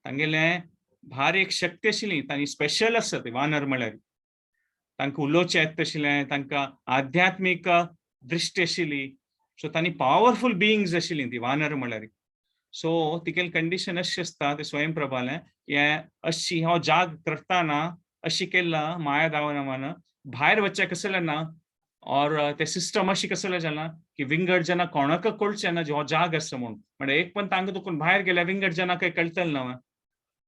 तांगेले भार एक शक्ती आशिल्ली, तांणी स्पेशल आसता ते वानर म्हळ्यार. तांकां उलोवचें येता तशिल्लें, तांकां आध्यात्मीक दृश्टी आशिल्ली. सो तांणी पॉवरफुल बिईंग्स आशिल्लीं ती वानर म्हळ्यार. सो तिगेली कंडिशन अशी आसता ते स्वयंप्रभाले हे अशी हो जाग करतना अशी केला माया दावनामान भायर वच्चे कसले ना और ते सिस्टम अशी कसले जाला की विंगड जना कोणाक कळचें ना हो जाग आसा म्हणून. म्हणजे एक पण तांकां दुखून भायर गेल्यार विंगड जना काही कळटलें ना.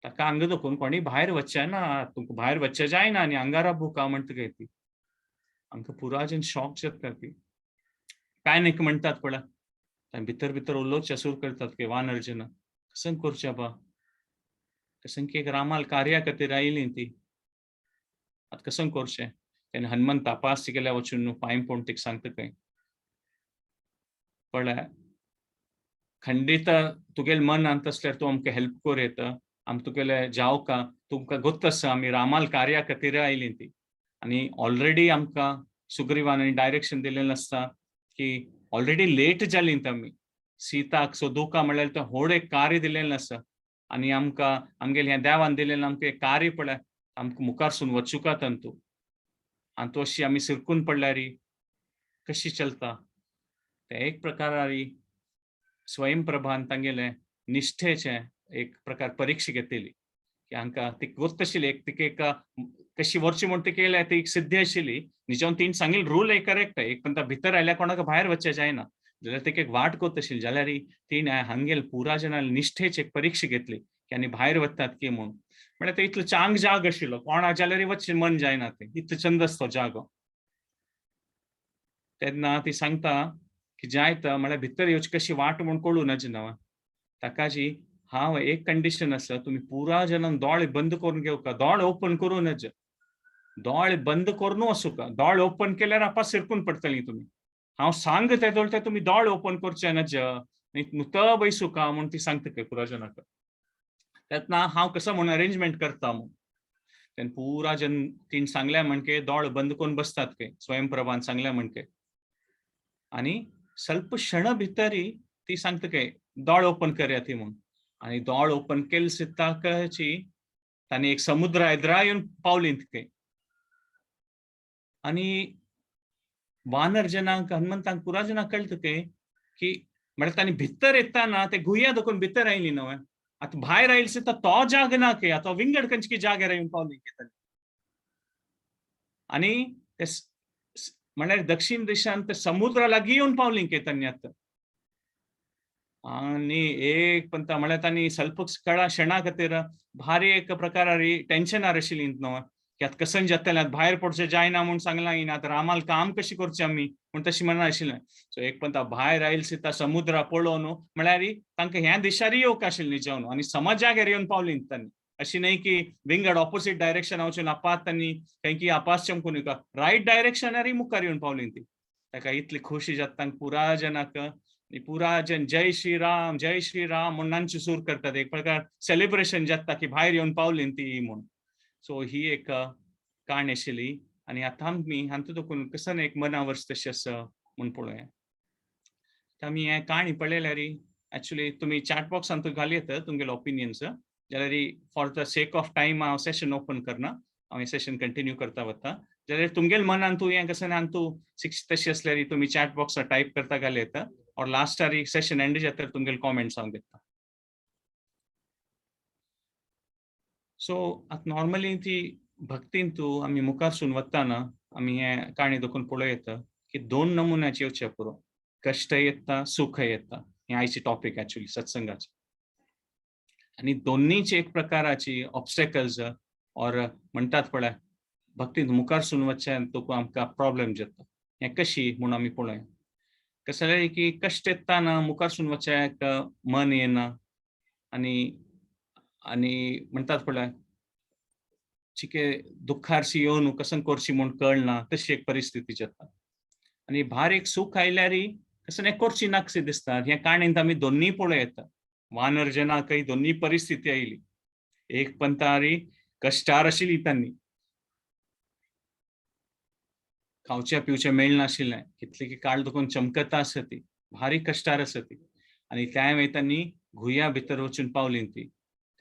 ताका हांगा दुखून कोणी भायर वच्चें ना, तुमकां भायर वच्चें जायना आनी आंगारा बुका म्हणटकीर ती आमकां पुरायजण शॉक जाता ती. पॅनिक म्हणटात पळय. भितर भितर उलोवचें सुरू करतात की वानर जना कसन करचें बा. कसन की एक रामाल कार्या खातीर आयलीं ती. आतां कसन करचें. तेन्ना हनुमंत तापास केल्या वचून पांय पडून तिका सांगता खंय. पळय खंडीत तुगेलें मन अंत असल्यार तूं आमकां हेल्प कर येता. आमी तुगेलें जावका तुमकां गोत्त आसा आमी रामाल कार्या खातीर आयलीं ती. आनी ऑलरेडी आमकां सुग्रीवान डायरेक्शन दिलेलें आसता की ऑलरेडी लेट जालीं आमी. सीताक सोदुका म्हळ्यार तो व्हड एक कार्य दिलेलें आसा. आनी आमकां आमगेलें हें देवान दिलेलें आमकां एक कार्य पळय आमकां मुखारसून वचूंका तंतू. आनी तो अशी आमी सिरकून पडल्यार कशी चलता. ते एक प्रकारारी स्वयंप्रभान तांगेलें निश्ठेचें एक प्रकार परीक्षा घेतिली की हांकां ती गोश्ट आशिल्ली एक तिका एक कशी व्हरची म्हूण ती केल्या ती एक सिद्धी आशिल्ली. न्हिजोवन तिणें सांगिल्लें रूल एक करेक्ट. एक पण भितर आयल्यार कोणाक भायर वच्चें जायना. जाल्यार तिका एक वाट कोत आशिल्ली. जाल्यार तिणें हांगेल पुरायजनां निश्ठेची एक परीक्षा घेतली की आनी भायर वतात की म्हूण. म्हळ्यार तो इतलो चांग जाग आशिल्लो कोणा जाल्यार वचचें मन जायना तें. इतलो चंद आसा तो जागो. तेन्ना ती सांगता की जायता म्हळ्यार भितर येवची कशी वाट म्हूण कळूं नजना. ताका जी हांव एक कंडिशन आसा तुमी पुरायजनांक दोळे बंद करून घेवका. दोळे ओपन करूं नज. दोळे बंद करून वचूका. दोळे ओपन केल्यार आपास सिरकून पडटलीं तुमी. हांव सांग ते दोळटे तुमी दोळे ओपन करचे नज. नुत बैसुका म्हूण ती सांगता खंय पुरायजनाक. तेन्ना हांव कसो म्हूण अरेंजमेंट करता म्हूण. तेन्ना पुरायजन तिणें सांगलें म्हणके दोळे बंद करून बसतात खंय स्वयंप्रभान सांगलें म्हणके. आनी ಸ್ವಲ್ಪ क्षण भितर ती सांगता खंय दोळे ओपन करया ती म्हूण. आनी दोळे ओपन केले सुद्दाची तांणी एक समुद्र एदरा येवन पावलीं खंय. आनी वानर जनांक हनुमंताक पुरायजनांक कळटा खंय की म्हळ्यार तांणी भितर येताना ते घुया दुखून भितर आयलीं न्हय. आतां भायर आयले सुद्दां तो जाग ना खंय. आतां विंगड खंयची जाग्यार येवन पावलीं खंय. आनी ते म्हळ्यार दक्षिण दिशान ते समुद्रा लागीं येवन पावलीं खंय तांणी आतां. आनी एक पंता म्हळ्यार तांणी ಸ್ವಲ್ಪ क्षणा खातीर भारी एक प्रकारारी टेन्शनार आशिल्लीं न्हय की आतां कसन जातलें आतां भायर पडचें जायना म्हूण सांगलां आतां रामाल काम कशी करचें आमी म्हूण तशें मनां आशिल्लें. सो एक पंता भायर आयले सुद्दां समुद्र पळोवन म्हळ्यार तांकां ह्या दिशार येवंक आशिल्लें न्हिजोवन आनी सम जाग्यार येवन पावलीं तांणी. अशी न्हय की विंगड ऑपोजीट डायरेक्शना वचून आपात तांणी खंय आपास चमकून येवका. रायट डायरेक्शनार मुखार येवन पावलीं ती. ताका इतली खोशी जाता तांकां पुरायजनाक. पुरायजन जय श्रीराम म्हूण नांचचे सूर करतात. एक प्रकार सेलिब्रेशन जाता की भायर येवन पावलीं ती म्हूण. सो ही एक काण आशिल्ली. आनी आतां आमी हातूंत देखून कसन एक मनावर्स तशें आसा म्हूण पळोवया. आमी हें काणी पळयल्यार एक्चुअली तुमी चॅट बॉक्सान घालूं येता तुमगेले ओपिनियन्स. जाल्यार for the sake of time हांव सेशन ओपन करना. हांव हें सेशन कंटिन्यू करता वता. जाल्यार तुमगेले मनान तूं हें कसन आनी तूं तशें आसल्यार तुमी चॅट बॉक्सार टायप करता घालूं येता. और लास्टार सेशन एंड जाता तुमगेले कॉमेंट्स हांव घेता. सो आतां नॉर्मली ती भक्तीन तूं आमी मुखारसून वताना आमी हें काणी देखून पळोवं येता की 2 नमुन्याची येवचे पुरो. कश्ट येता, सुख येता. हें आयचें टॉपिक एक्चुअली सत्संगाचें. आनी दोनीच एक प्रकाराची ऑब्स्टेकल्स और म्हणटात पळय भक्तीन मुखारसून वच्चें तुका आमकां प्रॉब्लेम जाता. हें कशी म्हूण आमी पळोवया. कसं जालें की कश्ट येताना मुखारसून वचेंक मन येना. आनी आनी म्हणटात पळय चिके दुख्खारशी येवन कसन करची म्हूण कळना तशी एक परिस्थिती जाता. आनी भायर एक सूख आयल्यार कसन हें करची नाकशी दिसता. हे काणयेंत आमी दोनीय पळोवं येता. वानर जनाकय दोनीय परिस्थिती आयली. एक पंतारी कश्टार आशिल्लीं तांणी. खावचें पिवचें मेळनाशिल्लें. कितले की काळ देखून चमकता आसा ती. भारी कश्टार आसा ती. आनी त्या वेळी तांणी घुया भितर वचून पावलीं ती.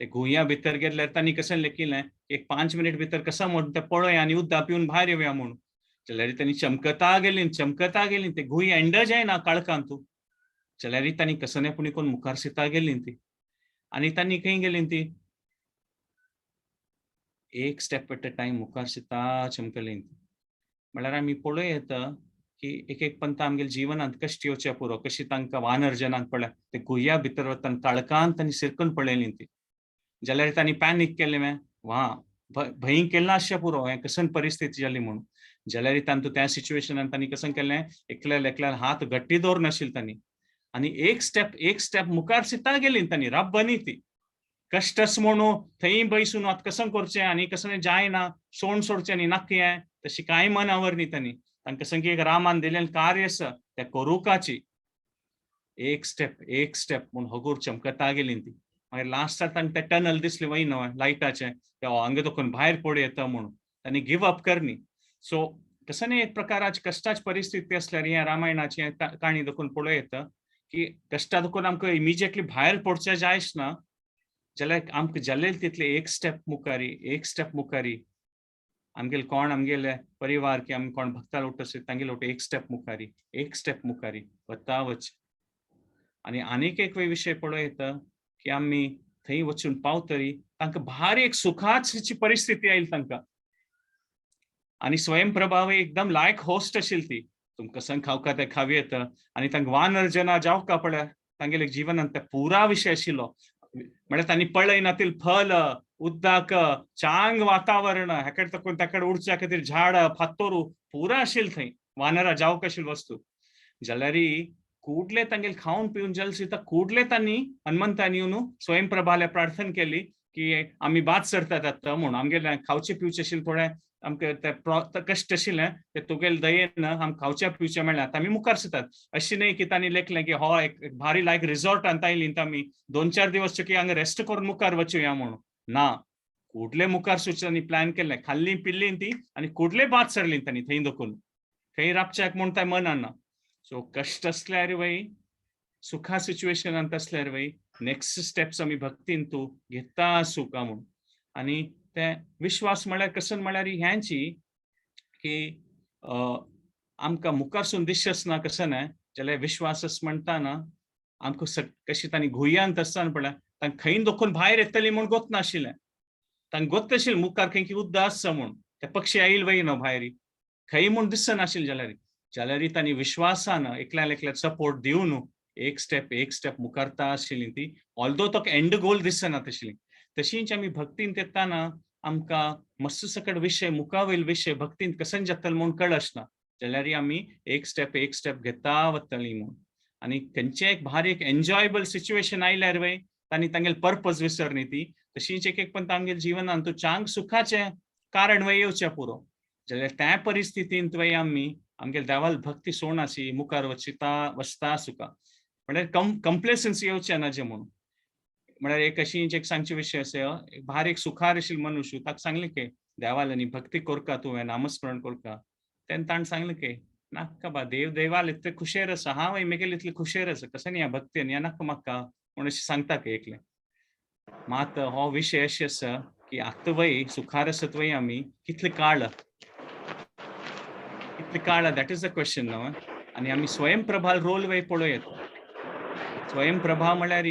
ते गुह्या भितर गेल्यार तांणी कशें लेखिल्लें एक 5 मिनिट भितर कसं म्हणून ते पळय आनी उद्दां पिवन भायर येवया म्हणून. जाल्यार तांणी चमकता गेलीं ते गुही एंड जायना काळखांत. जाल्यार तांणी कसनेपणी करून मुखार सिता गेलीं ती. आनी तांणी खंय गेलीं ती एक स्टेप एट अ टायम मुखार सिता चमकलीं ती. म्हळ्यार आमी पळोवं येता की एक पंत आमगेल्या जिवनांत कश्ट येवचे पुरो कशी तांकां वानर जनांक पळय ते गुह्या भितर वतना काळखांत तांणी सिरकून पळयलीं ती. जाल्यार तांणी पॅनीक केलें वा भंय केलें नासचें पुरो हें कसन परिस्थिती जाली म्हणून. जाल्यार तांतूं त्या सिच्युएशनांत तांणी कशें केलें एकल्यार हात गट्टी दवर नाशिल्ले तांणी आनी एक स्टेप मुखार सिता गेलीं तांणी राब्बनी ती. कश्ट आसा म्हणून थंय बसून आतां कशें करचें आनी कशें जायना सोड सोडचें न्ही नाका हें तशी कांय मनावर न्ही तांणी. तांकां कशें एक रामान दिलेलें कार्य आसा तें करूकाची. एक स्टेप म्हूण हगूर चमकता गेलीं ती. मागीर लास्टाक तांकां तें टनल दिसलें वय न्हय लायटाचें ते हांगा देखून भायर पळय येता म्हणून तांणी गिव अप करनी. सो कसं न्ही एक प्रकाराची कश्टाची परिस्थिती आसल्यार हे रामायणाची काणी देखून पळोवं येता की कश्टा देखून आमकां इमिजिएटली भायर पडचें जायच ना. जाल्यार आमकां जाल्लें तितलें एक स्टेप मुखारी आमगेले कोण आमगेले परिवार की आमी कोण भक्ताल उठ्ठा तांगेले एक स्टेप मुखारी वता वच. आनी आनीक एक विशय पळोवं येता की आमी थंय वचून पावतरी तांकां भारी एक सुखाची परिस्थिती आयली तांकां. आनी स्वयंप्रभा एकदम लायक होस्ट आशिल्ली ती. तुमकां संग खावका ते खावी येता आनी तांकां वानर जना जावका पळय तांगेले जिवनांत ते पुरा विशय आशिल्लो. म्हळ्यार तांणी पळयना ती फल उदक चांग वातावरण हेकडे तकून तेकडे उडच्या खातीर झाडां फातोरू पुरा आशिल्लें थंय वानरां जावंक आशिल्ली वस्तू. जाल्यार कुडले तांगेले खावन पिवन जालें सुद्दां कुडले तांणी हनुमंतान येवन स्वयंप्रभाले प्रार्थना केली की आमी बाद सरतात आतां म्हूण आमगेले खावचे पिवचे आशिल्ले थोडे आमकां ते कश्ट आशिल्ले ते तुगेले दयेन आमकां खावचे पिवचे मेळ्ळे आतां आमी मुखार सरतात. अशें न्हय की तांणी लेखलें की हो एक भारी लायक रिसॉर्टांत आयलीं आमी 2-4 दिवस चकी हांगा रेस्ट करून मुखार वचुया म्हणून ना. कुडले मुखार सुचोवनी प्लॅन केलें खाल्लीं पिल्लीं ती आनी कुडले बाद सरलीं तांणी थंय देखून खंय राबच्याक म्हूण तांय मनान ना. सो कश्ट आसल्यार वय सुखा सिच्युएशनांत आसल्यार वय नेक्स्ट स्टेप्स आमी भक्तीन तूं घेता आसूं का म्हूण. आनी ते विश्वास म्हळ्यार कसन म्हळ्यार ह्यांची की आमकां मुखारसून दिश्य आसना कशें न्हय जाल्यार विश्वास आसा म्हणटाना आमकां कशी तांणी गुह्यांत आसतना पळय तांकां खंय देखून भायर येतली म्हूण गोत नाशिल्लें. तांकां गोत आशिल्लें मुखार खंय उद्दां आसा म्हूण ते पक्षी आयिल्ले वय न्हय भायर खंय म्हूण दिसनाशिल्लें जाल्यार तांणी विश्वासान एकल्यार सपोर्ट दिवन एक स्टेप मुखारता आशिल्लीं ती ऑल्दो तो एंड गोल दिसना तशी. तशींच आमी भक्तीन येताना आमकां मस्त सकट विशय मुखावयल विशय भक्तीन कसन जातले म्हूण कळचना जाल्यार आमी एक स्टेप घेता वतलीं म्हूण. आनी खंयचें एक भारी एक एन्जॉयबल सिच्युएशन आयल्यार वय तांणी तांगेले पर्पज विसरनी ती. तशींच एक पंत आमगेल्या जिवनांत चांग सुखाचें कारण वय येवचें पुरो जाल्यार त्या परिस्थितींत वय आमी आमगेले देवाल भक्ती सोडनाशी मुखार वचता सुका. म्हळ्यार कंप्लेसन्सी येवचें ना जें म्हणून. म्हळ्यार एक अशींच एक सांगचे विशय आसा भार एक सुखार आशिल्लो मनुश्य ताका सांगलें की देवाल न्ही भक्ती करका तुवें नामस्मरण करका. तेन्ना ताणें सांगलें की नाका बा देवाल इतले खुशेर आसा हांव म्हगेले इतले खुशेर आसा कशें न्ही ह्या भक्तीन हें नाका म्हाका म्हूण अशें सांगता की एकलें. मात हो विशय अशें आसा की आतां वय सुखार आसत वय आमी कितले काळ दॅट इज द क्वेश्चन न्हय. आनी आमी स्वयंप्रभाल रोल वय पळोवं येता. स्वयंप्रभा म्हळ्यार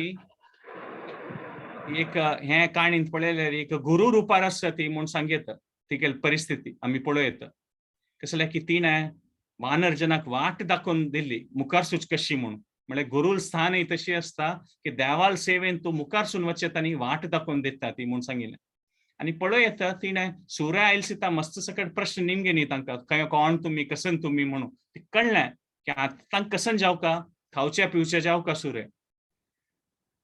एक हे काणींत पळयल्यार एक गुरू रुपार आसता ती म्हूण सांगता तिगेली परिस्थिती आमी पळोवं येता. कसलें की तिणें वानर जनाक वाट दाखोवन दिल्ली मुखार सुच कशी म्हूण. म्हळ्यार गुरू स्थान तशी आसता की देवाल सेवेन तूं मुखारसून वचत आनी वाट दाखोवन दिता ती म्हूण सांगिल्लें. आनी पळोवं येता तिणें सुर्य आयले सुद्दां मस्त सकट प्रश्न निमगे न्ही तांकां खंय कोण तुमी कसन तुमी म्हणून ते कळ्ळें की आतां तांकां कसन जावका खावचे पिवचे जावका सुर्य.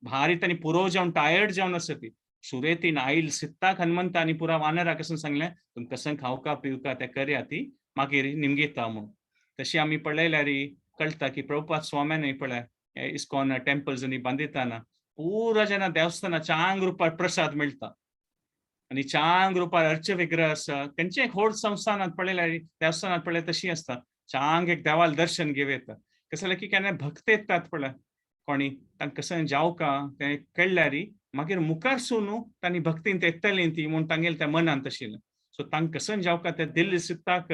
भारी तांणी पुरो जावन टायर्ड जावन आसा ती सुर्य तीन आयल सित्ताक हनुमंत आनी पुरा वानरा कसन सांगलें तुमी कसन खावका पिवका ते करया ती मागीर निमगेता म्हूण. तशी आमी पळयल्यार कळटा की प्रभुपाद स्वाम्यान पळय इस्कॉन टेम्पल्स बांदिताना पुरा जेन्ना देवस्थानां चांग रुपार प्रसाद मेळटा आनी चांग रुपार अर्च विग्रह आसा खंयचे एक व्हड संस्थानांत पळयल्यार देवस्थानांत पळय तशी आसता चांग एक देवाल दर्शन घेवं येता. कसं जाल्यार की केन्ना भक्त येतात पळय कोणी तांकां कसन जावका तें कळल्यार मागीर मुखारसून तांणी भक्तीन तेत्तली ती म्हूण तांगेले त्या मनांत आशिल्लें. सो तांकां कसन जावका ते दिल सिद्धाक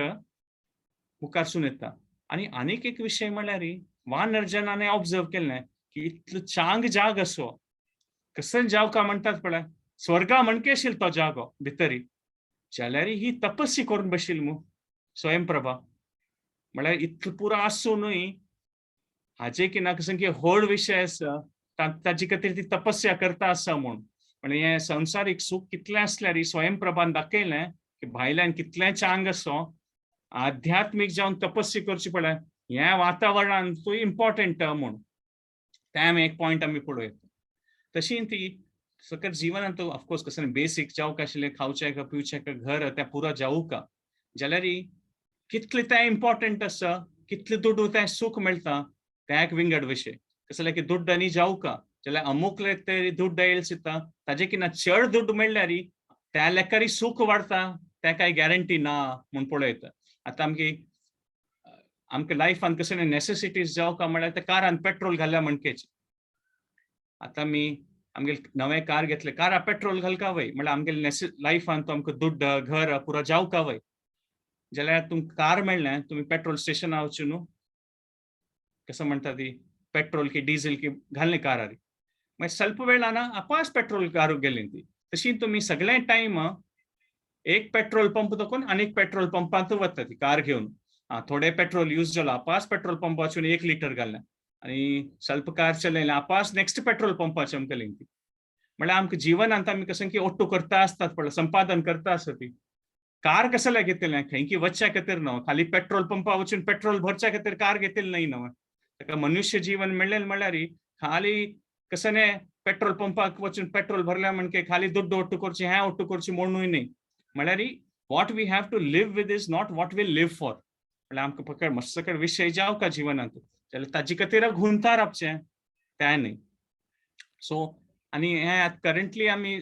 मुखारसून येता. आनीक एक विशय म्हणल्यार वानरजनांनी ऑब्जर्व केलें की इतलो चांग जाग असो कसन जावका म्हणटात पळय स्वर्गा म्हणके आशिल्लो तो जागो भितरी जाल्यार ही तपस्या करून बशिल्ली मू स्वयंप्रभा म्हळ्यार इतलो पुरो आसूनय हाजे की नाका की व्हड विशय आसा ताजे खातीर ती तपस्या करता आसा म्हूण पण हे संवसारीक सूख कितलें आसल्यार स्वयंप्रभान दाखयलें की भायल्यान कितलें चांग असो आध्यात्मीक जावन तपस्या करची पळय ह्या वातावरणान तो इम्पॉर्टंट म्हूण तें एक पॉयंट आमी पळयता तशी ती सकट जिवनांत ऑफकोर्स कसं बेसीक जावंक आशिल्लें खावचें का पिवचें का घर तें पुरो जावूं जाल्यार कितलें तें इम्पॉर्टंट आसा कितलें दुडू तें सूख मेळटा तें एक विंगड विशय कसलें की दुड्ड आनी जावूं जाल्यार अमूक तरी दुड्ड येयला सिता ताजे किना चड दुड्ड मेळल्यार त्या लेकारी सूख वाडटा तें कांय गॅरंटी ना म्हूण पळयता आतां आमकां लायफान कसले नेसेसिटीज जावं म्हळ्यार त्या कारान पेट्रोल घाल्या म्हणकेच आतां आमगे नवे कार घेतले कारा पेट्रोल घालका वय म्हळ्यार आमगे लायफान तो आमकां दुड्ड घर पुरो जावका वय जाल्यार तुमकां कार मेळ्ळें तुमी पेट्रोल स्टेशनार वचून न्हू कसं म्हणटा ती पेट्रोल की डिझेल की घालणे कारार मागीर ಸ್ವಲ್ಪ वेळान आपास पेट्रोल कार गेली ती तशी तुमी सगळे टायम एक पेट्रोल पंप दाखोवन आनीक पेट्रोल पंपांत वता ती कार घेवन थोडे पेट्रोल यूज जाला आपास पेट्रोल पंप वचून 1 लिटर घाललें आनी ಸ್ವಲ್ಪ कार चलयलें आपास नेक्स्ट पेट्रोल पंपाचेर आमकां लिंक म्हळ्यार आमकां जिवनांत आमी कशें की ओट्टू करता आसतात पळय संपादन करता आसता ती कार कसले घेतिल्लें खंय की वचच्या खातीर न्हू खाली पेट्रोल पंपा वचून पेट्रोल भरच्या खातीर कार घेतिल्ली न्हय न्हू ताका मनुष्य जीवन मेळ्ळें म्हळ्यार खाली कसं पेट्रोल पंपाक वचून पेट्रोल भरल्या म्हणजे खाली दुड्ड ओट्टू करची हें ओट्टू करची म्हणूय न्हय म्हळ्यार what we have to live with is not what we live for म्हळ्यार आमकां फकत मस्त विशय जावका जिवनांत जाल्यार ताजे खातीर घुंवता रावचें तें न्हय सो आनी हें करंटली आमी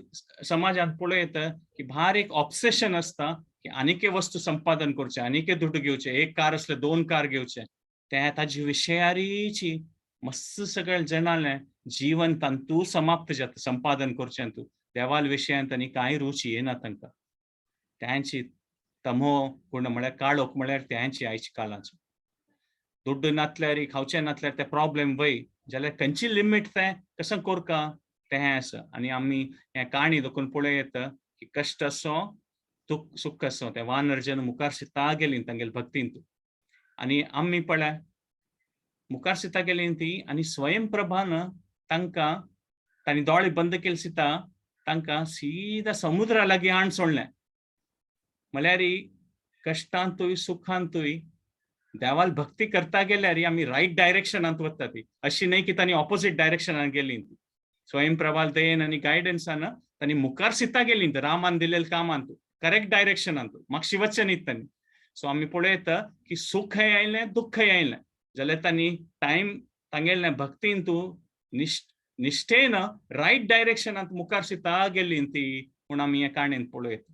समाजांत पळयता की भायर एक ऑब्सेशन आसता की आनीक वस्तू संपादन करचें आनीक दुड्ड घेवचें एक कार आसले 2 कार घेवचे तें ताजे विशयारीची मस्त सगळे जणालें जीवन तांतू समाप्त जाता संपादन करचें तूं देवाल विशयांत आनी कांय रुची येना तांकां त्यांची तमो गुण म्हळ्यार काळोख म्हळ्यार त्यांची आयच्या काळाचो दुड्ड नातल्यार खावचें नातल्यार ते प्रॉब्लेम वय जाल्यार खंयची लिमीट तें कसं करका तें आसा आनी आमी हें काणी देखून पळयता की कश्ट असो सुख असो ते वानरजन मुखार सिता गेलीं तांगेले भक्तींत आनी आमी पळय मुखार सिता गेलीं ती आनी स्वयंप्रभान तांकां तांणी दोळे बंद केले सिता तांकां सीदा समुद्रा लागीं आण सोडलें म्हळ्यार कश्टांतूय सुखांतूय देवाल भक्ती करता गेल्यार आमी रायट डायरेक्शनांत वता ती अशी न्हय की तांणी ऑपोजीट डायरेक्शनान गेलीं ती स्वयंप्रभाल दयेन आनी गायडन्सान तांणी मुखार सिता गेलीं रामान दिलेल्या कामांत करेक्ट डायरेक्शनांत म्हाका शिवचें न्ही तांणी सो आमी पळयता की सुखय आयलें दुख्खय आयलें जाल्यार तांणी टायम तांगेले भक्तीन तूं निश्ठेन रायट डायरेक्शनांत मुखार सिता गेलीं ती म्हूण आमी हे काणयेंत पळयता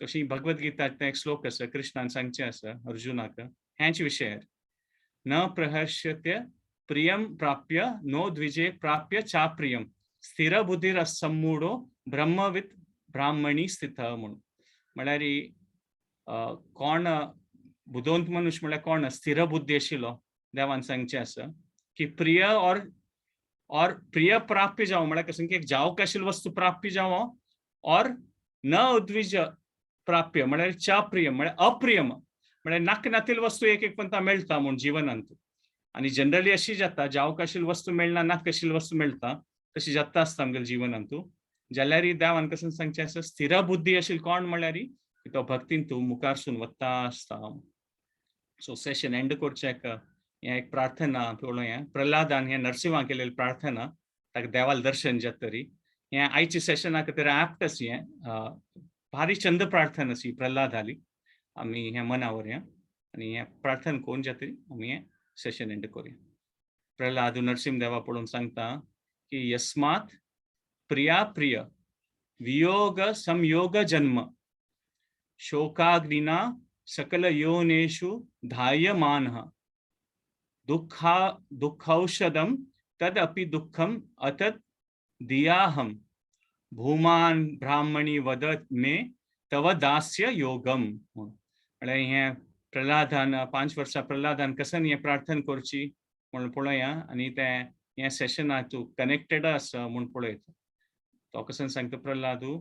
तशी भगवद्गीतांत एक श्लोक आसा कृष्णान सांगचें आसा अर्जुनाक हेंच विशयार न प्रहर्ष्यते प्रियम प्राप्य नो द्विजे प्राप्य चाप्रियम स्थिर बुद्धीर सम्मूढो ब्रह्मविद ब्राह्मणी स्थित म्हणून म्हळ्यार कोण बुदोंत मनुष्य म्हळ्यार कोण स्थिर बुद्धी आशिल्लो देवान सांगचें आसा की प्रिय और प्रिय प्राप्य जावं म्हळ्यार कशें की एक जावंक आशिल्ली वस्तू प्राप्य जावं और न उद्विज प्राप्य म्हळ्यार चाप्रिय म्हळ्यार अप्रियम म्हळ्यार नाक नातिल्ली वस्तू एक पंता मेळटा म्हूण जिवनांत आनी जनरली अशी जाता जावंक आशिल्ली वस्तू मेळना नाक आशिल्ली वस्तू मेळटा तशी जाता आसता आमगेल्या जिवनांत जाल्यार देवान कशें सांगचें आसा स्थिर बुद्धी आशिल्ली कोण म्हळ्यार तो भक्तीन तूं मुखारसून वता आसता सो सेशन एंड करचें हें एक प्रार्थना पळोवया प्रल्हादान हें नरसिंहाक केलेली प्रार्थना ताका देवाल दर्शन जातरी हें आयच्या सेशना खातीर एप्ट अशी हें भारी चंद प्रार्थना अशी प्रल्हाद जाली आमी हें मनावरया आनी हें प्रार्थना कोण जातरी आमी हें सेशन एंड करूया प्रल्हाद नरसिंह देवा पळोवन सांगता की यस्मात् प्रिया प्रिय वियोग संयोग जन्म शोकाग्निना सकल योनेषु धायमानः दुःखौषधम तदपि दुःखम अतत दियाहम भूमान ब्राह्मणी वदत मे तव दास्य योगम. म्हळ्यार हे प्रल्हादान 5 वर्सां प्रल्हादान कसं हे प्रार्थना करची म्हणून पळया आनी ते हे सेशनाक तूं कनेक्टेड आसा म्हूण पळयता. तो कसं सांगता प्रल्हादू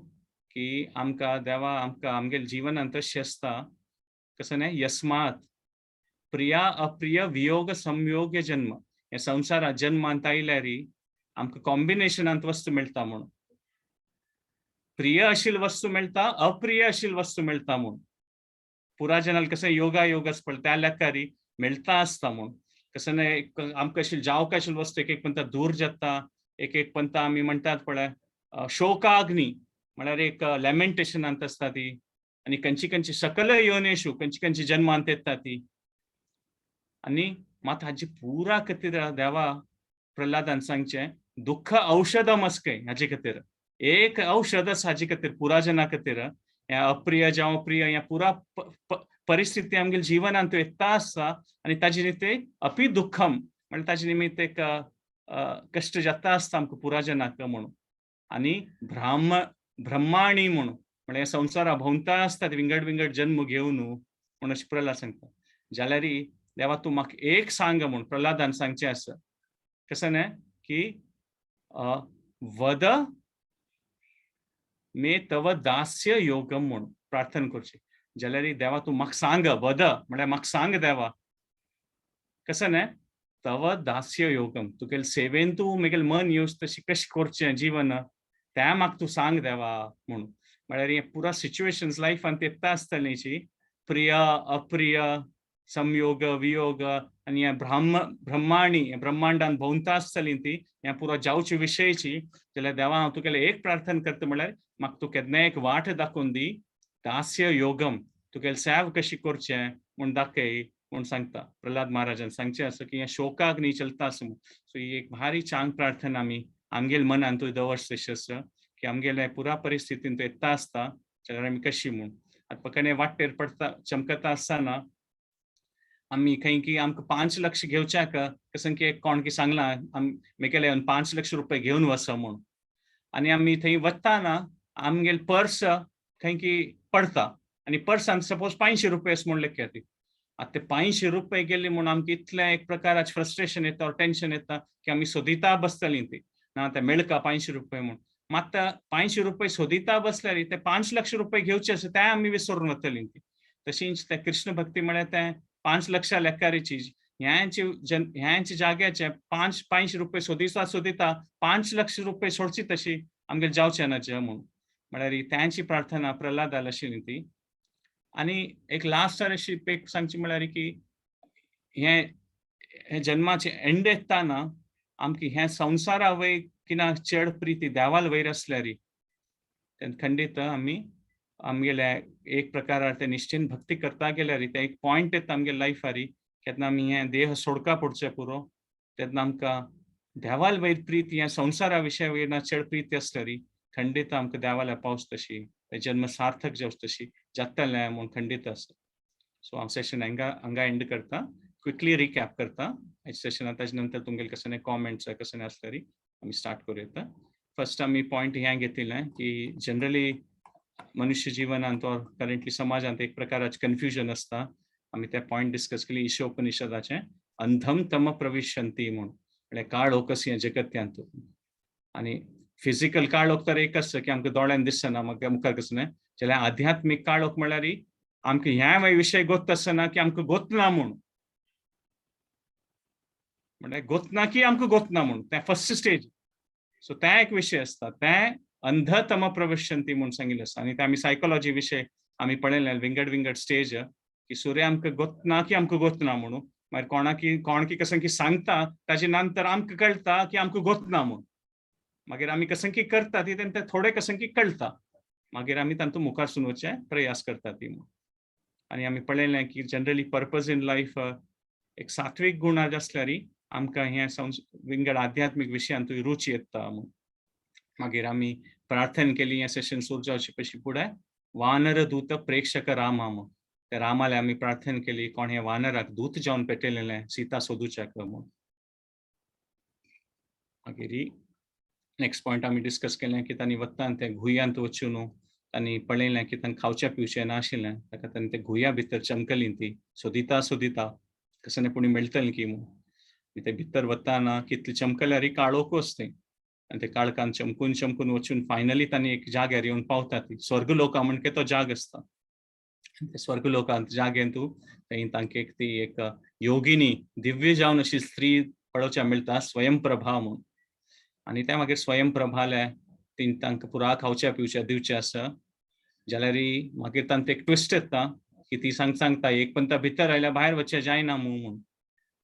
की आमकां देवा आमकां आमगेल्या जिवनांत तशें आसता कसं न्ही यस्मात प्रिया अप्रिय वियोग संयोग जन्म. हे संवसारांत जन्मांत आयल्यार आमकां कॉम्बिनेशनांत वस्तू मेळटा म्हणून. प्रिय आशिल्ली वस्तू मेळटा, अप्रिय आशिल्ली वस्तू मेळटा म्हणून. पुराजनाल कसं योगा योगच पळय त्या लेकार मेळटा आसता म्हणून. कसं न्ही आमकां आशिल्ली जावंक आशिल्ली वस्तू एक पंत दूर जाता, एक पंत आमी म्हणटात पळय शोकाग्नी म्हळ्यार एक लॅमेंटेशनांत आसता ती आनी खंयची खंयची सकल योनेशू खंयची खंयची जन्मांत येता ती. आनी मात हाजी पुरा खातीर देवा प्रल्हादान सांगचें दुःख औषधमस्कै हाजे खातीर एक औषध आसा हाजे खातीर पुराजना खातीर. हे अप्रिय जावं प्रिय हे पुरा परिस्थिती आमगेल्या जिवनांत येता आसता आनी ताजे निमित्त अपि दुःखम म्हणजे ताजे निमित्त एक कश्ट जाता आसता आमकां पुराजनाक म्हणून. आनी ब्रह्माणी म्हणून म्हळ्यार संवसारा भोंवता आसता विंगड विंगड जन्म घेवन म्हणून अशें प्रल्हाद सांगता. जाल्यार देवा तूं म्हाका एक सांग म्हूण प्रल्हादान सांगचें आसा. कसं न्ही की वद मे तव दास्य योगम म्हणून प्रार्थना करची. जाल्यार देवा तूं म्हाका सांग वद म्हळ्यार म्हाका सांग देवा कसं न्ही तव दास्य योगम तुगेले सेवेन तूं म्हगेलें मन येवच तशें कशें करचें जीवन तें म्हाका तूं सांग देवा म्हणून. म्हळ्यार हे पुरा सिच्युएशन्स लायफांत येता आसतलीं प्रिय अप्रिय संयोग वियोग आनी हे ब्रह्मांडी ब्रह्मांडान भोंवता आसतलीं ती हे पुरो जावचे विशयची. जाल्यार देवा हांव तुगेलें एक प्रार्थना करता म्हळ्यार म्हाका तूं केन्नाय एक वाट दाखोवन दी. दास्य योगम तुगेलें सेवा कशी करचें म्हूण दाखय म्हूण सांगता. प्रल्हाद महाराजान सांगचें आसा की हें शोकाक न्ही चलता आसा म्हूण. सो ही एक भारी चांग प्रार्थना आमी आमगेल्या मनान तूं दवरच तशें आसा की आमगेल्या पुरा परिस्थितीन तूं येता आसता जाल्यार आमी कशी म्हूण. आतां पकडे वाटेर पडटा चमकता आसतना आमी खंय की आमकां 5 लाख घेवच्याक कसं की कोण की सांगलां मेकेले 5 लाख रुपये घेवन वच म्हूण. आनी आमी थंय वताना आमगेलें पर्स खंय की पडटा आनी पर्सान सपोज 500 रुपये म्हूण लेख ती. आतां ते 500 रुपये गेले म्हूण आमकां इतलें एक प्रकाराचें फ्रस्ट्रेशन येता टेन्शन येता की आमी सोदिता बसतलीं ती ना ते मेळका 500 रुपये म्हूण. मात 500 रुपये सोदिता बसल्यार ते 5 लाख रुपये घेवचे आसा ते आमी विसरून वतलीं ती. तशींच ते कृष्ण भक्ती म्हळ्यार ते 5 लाख लेकारीची ह्यांचे जाग्याचे 500 रुपये सोदिता 5 लाख रुपये सोडची तशी आमगेले जावचें ना जे म्हणून. म्हळ्यार त्यांची प्रार्थना प्रल्हादाल आशिल्ली ती. आनी एक लास्ट अशी एक सांगची म्हळ्यार की हे जन्माचे एंड येताना आमकां हे संवसारा वयर किना चड प्रिती देवाल वयर आसल्यार तेन्ना खंडीत आमी आमगेले एक प्रकारार ते निश्चीन भक्ती करता गेल्यार ते एक पॉयंट येता आमगे लायफार केन्ना आमी हे देह सोडका पडचे पुरो तेन्ना आमकां देवाल वयर प्रीती हे संवसारा विशय वयर चड प्रीती आसल्यार खंडीत आमकां देवाल्या पावस तशी ते जन्म सार्थक जावच तशी जातलें म्हूण खंडीत आसा. सो हांव सेशन हांगा एंड करता. क्विकली रिकॅप करता हें सेशन. ताजे नंतर तुमगेले कसं कॉमेंट्स कसं आसल्यार आमी स्टार्ट करूं. फर्स्ट आमी पॉयंट हें घेतिल्लें की जनरली मनुष्य जिवनांत और करंटली समाजांत एक प्रकाराचें कन्फ्युजन आसता. आमी ते पॉयंट डिस्कस केली ईशोपनिशदाचें अंधम तम प्रविशंती म्हूण म्हळ्यार काळोख अशी जगत्यांत. आनी फिजिकल काळोख तर एक आसता की आमकां दोळ्यान दिसना म्हाका मुखार कसं न्ही जाल्यार आध्यात्मीक काळोख म्हळ्यार आमकां ह्या विशय गोत आसना की आमकां गोतना म्हूण म्हळ्यार गोतना की आमकां गोतना म्हूण तें फर्स्ट स्टेज. सो ते एक विशय आसता तें अंधतम प्रविशंती म्हूण सांगिल्लें आसता. आनी ते आमी सायकोलॉजी विशय आमी पळयलें विंगड विंगड स्टेज की सूर्य आमकां गोतना की आमकां गोतना म्हणून मागीर कोण की कसं की सांगता ताजे नंतर आमकां कळटा की आमकां गोतना म्हूण. मागीर आमी कसं की करता ती तेन्ना थोडे कसं की कळटा मागीर आमी तांतूं मुखार सुनोवचें प्रयास करता ती म्हूण. आनी आमी पळयलें की जनरली पर्पज इन लायफ एक सात्वीक गुण आसल्यार आमकां हे विंगड आध्यात्मीक विशयांतूय रुची येता म्हूण. मागीर आमी प्रार्थना केली हें सेशन सुरू जावचे पयलीं फुडें वानर दूत प्रेक्षक रामा म्हूण ते रामाले आमी प्रार्थना केली कोण हे वानराक दूत जावन पेटयलेलें सीता सोदूच्याक म्हूण. मागीर नेक्स्ट पॉइंट आमी डिस्कस केलें की तांणी वतान ते घुयांत वचून तांणी पळयलें की तांकां खावचें पिवचें नाशिल्लें, ताका तांणी ते घुयां भितर चमकलीं ती सोदिता कसं पुणी मेळटलीं की म्हूण ते भितर वताना कितले चमकल्यार काळोखूच थंय आनी ते काळखान चमकून वचून फायनली तांणी एक जाग्यार येवन पावता ती स्वर्गलोका म्हणके तो जाग आसता. ते स्वर्गलोकांत जाग्यान थंय तांकां एक योगिनी दिव्य जावन अशी स्त्री पळोवच्या मेळटा स्वयंप्रभा म्हणून आनी त्या मागीर स्वयंप्रभाले ती तांकां पुरा खावच्या पिवच्या दिवचें आसा जाल्यार मागीर तांकां एक ट्विस्ट येता की ती सांगता एक पंत भितर आयल्यार भायर वचचें जायना म्हणून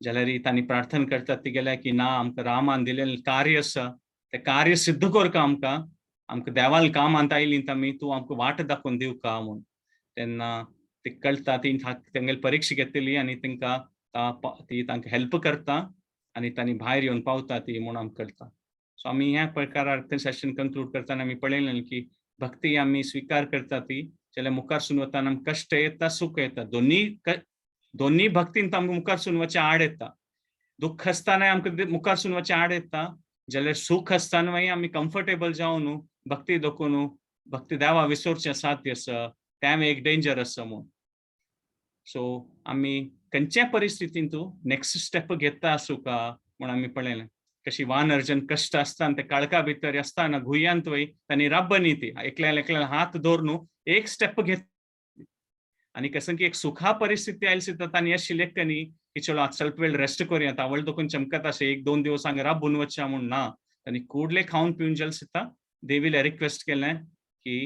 जाल्यार तांणी प्रार्थना करतात ती गेल्या की ना आमकां रामान दिलेलें कार्य आसा तें कार्य सिद्ध करता आमकां देवाल कामांत आयलीं आमी तूं आमकां वाट दाखोवन दिवका म्हणून तेन्ना ती कळटा ती तेंगेली परीक्षा घेतली आनी ती तांकां हेल्प करता आनी तांणी भायर येवन पावता ती म्हणून आमकां कळटा. सो आमी ह्या प्रकारान सेशन कंक्लूड करताना आमी पळयलें की भक्ती आमी स्वीकार करता ती जाल्यार मुखार सून वताना आमकां कश्ट येता सूख येता दोन्ही भक्तीन आमकां मुखार सून वचचें आड येता. दुख्ख आसतानाय आमकां मुखार सून वचचें आड येता जाल्यार सूख आसतानाय आमी कम्फर्टेबल जावन भक्ती दाखोवन भक्ती देवा विसरचें साध्य आसा तें एक डेंजर आसा म्हणून. सो आमी खंयच्या परिस्थितीन नेक्स्ट स्टेप घेता आसूं का म्हूण आमी पळयलें कशी वानर्जन कश्ट आसतना ते काळखा भितर आसतना घुयांत वय तांणी राब्बनी ती एकल्यान हात दवरून एक स्टेप घेत आनी कसन की एक सुखा परिस्थिती आयली सुद्दां तांणी आशिल्लें न्ही की चलो आज ಸ್ವಲ್ಪ वेळ रेस्ट करुया तावळ दोकून चमकत अशें 1-2 दिवस हांगा राबून वचचें म्हूण ना तांणी कुडले खावन पिवन जाल्यार सुद्दां देवीले रिक्वेस्ट केलें की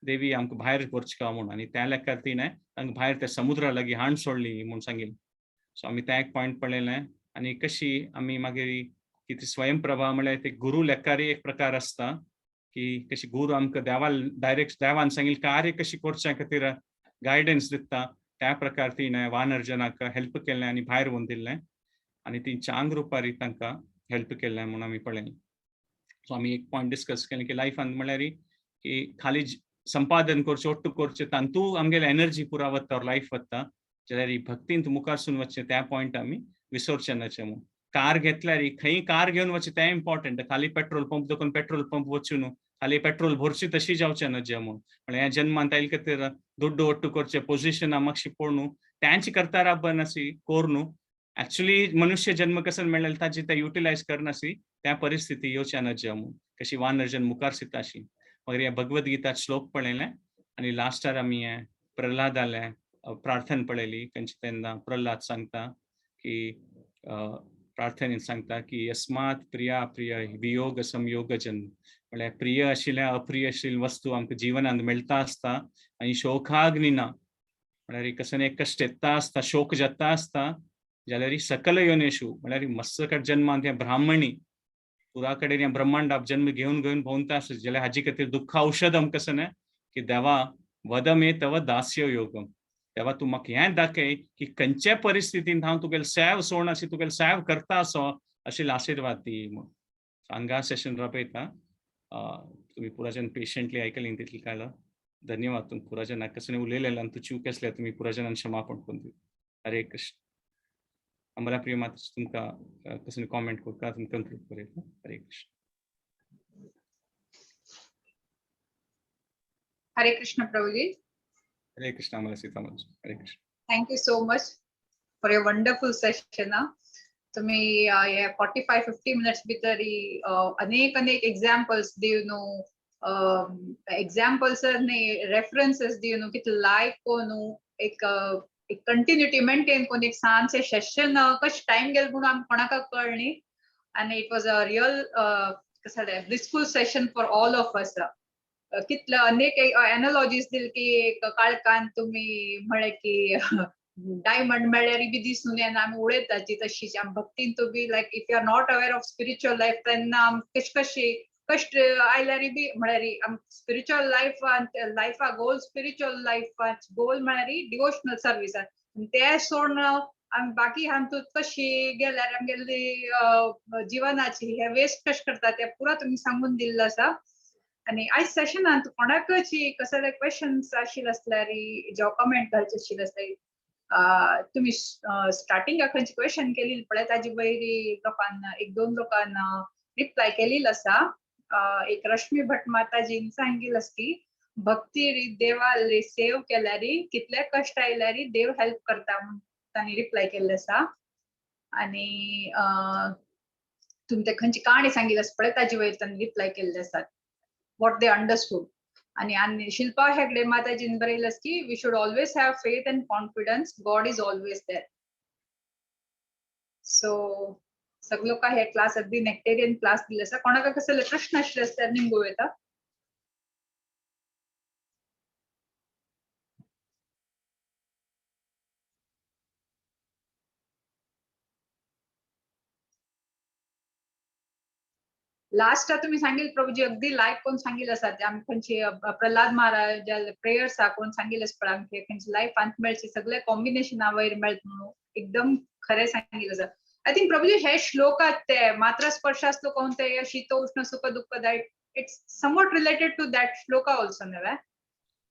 देवी आमकां भायर व्हरचें म्हूण आनी त्या लेकार तिणें तांकां भायर त्या समुद्रा लागीं हाण सोडली म्हूण सांगिल्लें. सो आमी तें एक पॉयंट पळयलें आनी कशी आमी मागीर की स्वयंप्रभा म्हळ्यार ते गुरू लेखारी एक प्रकार आसता की कशी गुरू आमकां डायरेक्ट देवान सांगिल्लें कार्य कशी करचे खातीर गायडन्स दिता त्या प्रकार तिणें वानर्जनाक हेल्प केलें आनी भायर व्हरून दिल्लें आनी ती चांग रुपारी तांकां हेल्प केलें म्हणून आमी पळयलें. सो आमी एक पॉयंट डिस्कस केलें की लायफान म्हळ्यार की खाली संपादन करचें ओट्टू करचें तांतू आमगेली एनर्जी पुरा वता लायफ वता जाल्यार भक्तीन मुखार सून वचचें त्या पॉयंट आमी विसरचें नाचें म्हणून. कार घेतल्यार खंय कार घेवन वचचें तें इम्पॉर्टंट खाली पेट्रोल पंप देखून पेट्रोल पंप वचून खाली पेट्रोल भरची तशी जावचें ना जें म्हणून म्हळ्यार ह्या जन्मांत आयले खातीर दुड्ड ओट्टू करचें पोजिशनां मातशी पळोवन तेंची करता राबन अशी कोर एक्चुअली मनुष्य जन्म कसं मेळ्ळें ताची ते युटिलायज करनासी त्या परिस्थिती येवच्या ना जें म्हणून कशी वानर्जन मुखार सिताशी मागीर हे भगवद्गीता श्लोक पळयलें आनी लास्टार आमी हे प्रल्हादाले प्रार्थना पळयली तेन्ना प्रल्हाद सांगता की प्रार्थनेन सांगता की यस्मात प्रिया प्रिय वियोग संयोग जन्म म्हळ्यार प्रिय आशिल्ल्या अप्रिय आशिल्ली वस्तू आमकां जिवनांत मेळटा आसता आनी शोकाग्नी ना म्हळ्यार कसं एक कश्ट येता आसता शोक जाता आसता जाल्यार सकल योनेशू म्हळ्यार मस्तकट जन्मांत हे ब्राह्मणी पुरा कडेन ह्या ब्रह्मांडात जन्म घेवन भोंवता आसता जाल्यार हाजे खातीर दुख्ख औषध आमकां कसं की देवा वद मे तव दास्य योगम देवा तूं म्हाका हें दाखय की खंयच्या परिस्थितींत हांव तुगेलें सेव सोडून अशी तुगेलें सेव करता असो अशिल्लो आशिर्वाद दी म्हूण हांगा सेशन राबयता. तुम्ही पुराजन पेशंटली आयकलीं तितली कळ्ळां. धन्यवाद तुमकां पुराजनाक कसं उलयलें आनी तूं चूक आसल्यार तुमी पुराजनान क्षमापण करून दिवं. हरे कृष्ण. आम्हाला प्रिय माता तुमकां कसं कॉमेंट करता तुमी कंक्लूड करूया. हरे कृष्ण. हरे कृष्ण प्रभुजी. हरे कृष्ण. आम्हाला सीतामाता. हरे Krishna. Thank you so much for your wonderful session. तुम्ही 45-50 मिनिट्स भितर अनेक एक्झाम्पल्स दिवन एक्झाम्पल्स आनी रेफरन्सेस दिवन की लायफ कोण एक कंटिन्युटी मेंटेन कोण एक सांचे सेशन कशें टाइम गेलो म्हणून आमकां कोणाक कळ्ळी आनी इट वॉज अ रियल कसं blissful session for all of us. कितले अनेक एनालॉजीज दिले की एक काळखान तुम्ही म्हळे की डायमंड मेळ्ळ्यार बी दिसून येना आमी उडयताची तशीच आमी भक्तीन तू बी लायक if you are not aware of spiritual life तेन्ना कशी कश्ट आयल्यार बी म्हळ्यार स्पिरिच्युअल लायफा गोल स्पिरिच्युअल लायफाच गोल म्हळ्यार डिवोशनल सर्वीस ते सोडून आमी बाकी हातूंत कशी गेल्यार आमगेली जिवनाची हे वेस्ट कशें करता ते पुरा तुमी सांगून दिल्लो आसा. आनी आयज सेशनांत कोणाकच कसले क्वेश्चन्स आशिल्ले आसल्यार जो कमेंट घालचे आशिल्ले आसल्यार तुम्ही स्टार्टिंगाक खंयची क्वेश्चन केली पळय ताजी वयर लोकांना 1-2 लोकांना रिप्लाय केलेलो आसा एक रश्मी भट माताजीन सांगितलंस की भक्ती देवाला सेव केल्यारी कितले कष्ट आयल्यारी देव हेल्प करता म्हणून तांणी रिप्लाय केल्ले आसा. आणि तुम्ही ते खंयची काणी सांगितली पळय ताजी वयर तांणी रिप्लाय केल्ले आसात वॉट दे अंडरस्टूड. आणि शिल्पा हेगडे माताजीन बरयलें की we should always have faith and confidence, God is always there. So सगळं काय हे क्लास अगदी नेक्टेरियन क्लास दिले आसा. कोणाक कसले प्रश्न आसले जाल्यार निंगू येता. लास्ट तुम्ही सांगितलं प्रभूजी अगदी लाईक कोण सांगितलं आसा ते आमी खंयची प्रल्हाद महाराज प्रेयर्स कोण सांगितले पळय आमचे खंयची लाईफ अंत मेळची सगळे कॉम्बिनेशना वयर मेळत म्हणून एकदम खरें सांगितलं आसा. आय थिंक प्रभूजी हे श्लोकात ते मात्र स्पर्शास्तु कौंतेय शीत उष्ण सुख दुःख that it's somewhat related to that श्लोका ऑल्सो नव्हे.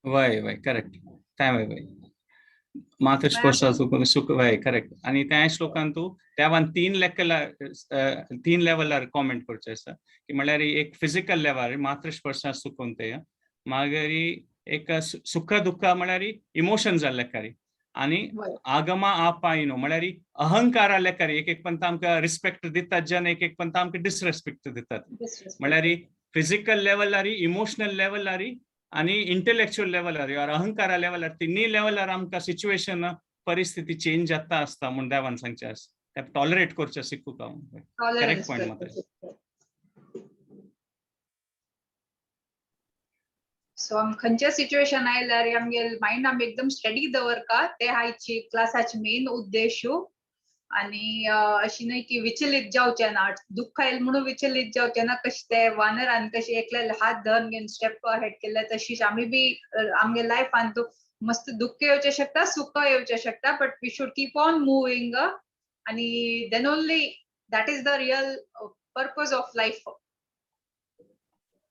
वय करेक्ट. काय वय मात्र स्पर्शा सुख वय करेक्ट. आणि त्या श्लोकान तू त्या तीन लेवलार कॉमेंट करचे आसा की म्हळ्यार एक फिजिकल लेवल मात्र स्पर्शा सुख कोंतेय, मागीर एक सुख दुःख म्हळ्यार इमोशन जाल्ले कारी, आणि आगमा आपायनो म्हळ्यार अहंकारा लेकार एक पंत आमकां रिस्पेक्ट दितात जन एक पंत आमकां डिसरेस्पेक्ट दितात. म्हळ्यार फिजिकल लेवलार इमोशनल लेवलार आणि इंटेलेक्चुअल लेवलार और अहंकारा लेवलार तिन्ही लेवलार आमकां सिच्युएशन परिस्थिती चेंज जाता असता म्हणून देवान सांगचे आसा. टॉलरेट करचे शिकूक करेक्ट पॉइंट मात्र. सो खंयच्या सिच्युएशन आयल्यार आमगे माइंड आमी एकदम स्टडी दवरका ते आयची क्लासाची मेन उद्देश. आणि अशी नाही की विचलित जावचे ना, दुःख येईल म्हणून विचलित जावचे ना. कशी ते वानरान कशी एकले हात धरून घेऊन स्टेप हेड केले तशीच आम्ही बी आमगे लाईफ आणतो. मस्त दुःख येवचे शकता, सुख येवचे शकता, but we should keep on moving. आणि then only that is the real purpose of life.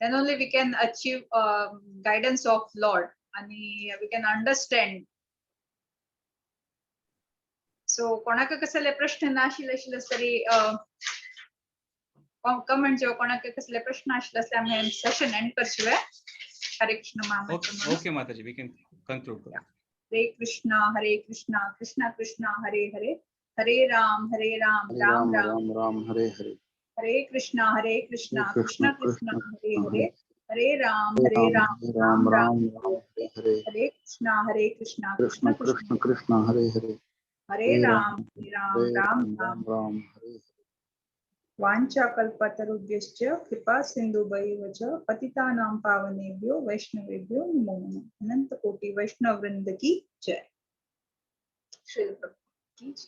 then only we can achieve guidance of Lord and we can understand. So कोणाक कसले प्रश्न नाशिल्ले तरी कमेंट जो कोणाक कसले प्रश्न आसले असले आमी सेशन एंड करशिवे. हरे कृष्ण महामंत्र. ओके माताजी, we can conclude. हरे कृष्णा कृष्णा कृष्णा हरे हरे, हरे राम राम राम हरे हरे, हरे कृष्णा कृष्णा कृष्णा हरे हरे, हरे राम राम राम हरे हरे, हरे कृष्णा कृष्णा कृष्णा हरे हरे, हरे राम राम राम हरे हरे. वाञ्छाकल्पतरुभ्यश्च कृपा सिन्धुभैव च पतितानां पावनेभ्यो वैष्णवेभ्यो नमो नमः. अनंत कोटि वैष्णव वृंद की जय. श्री प्रभु की जय.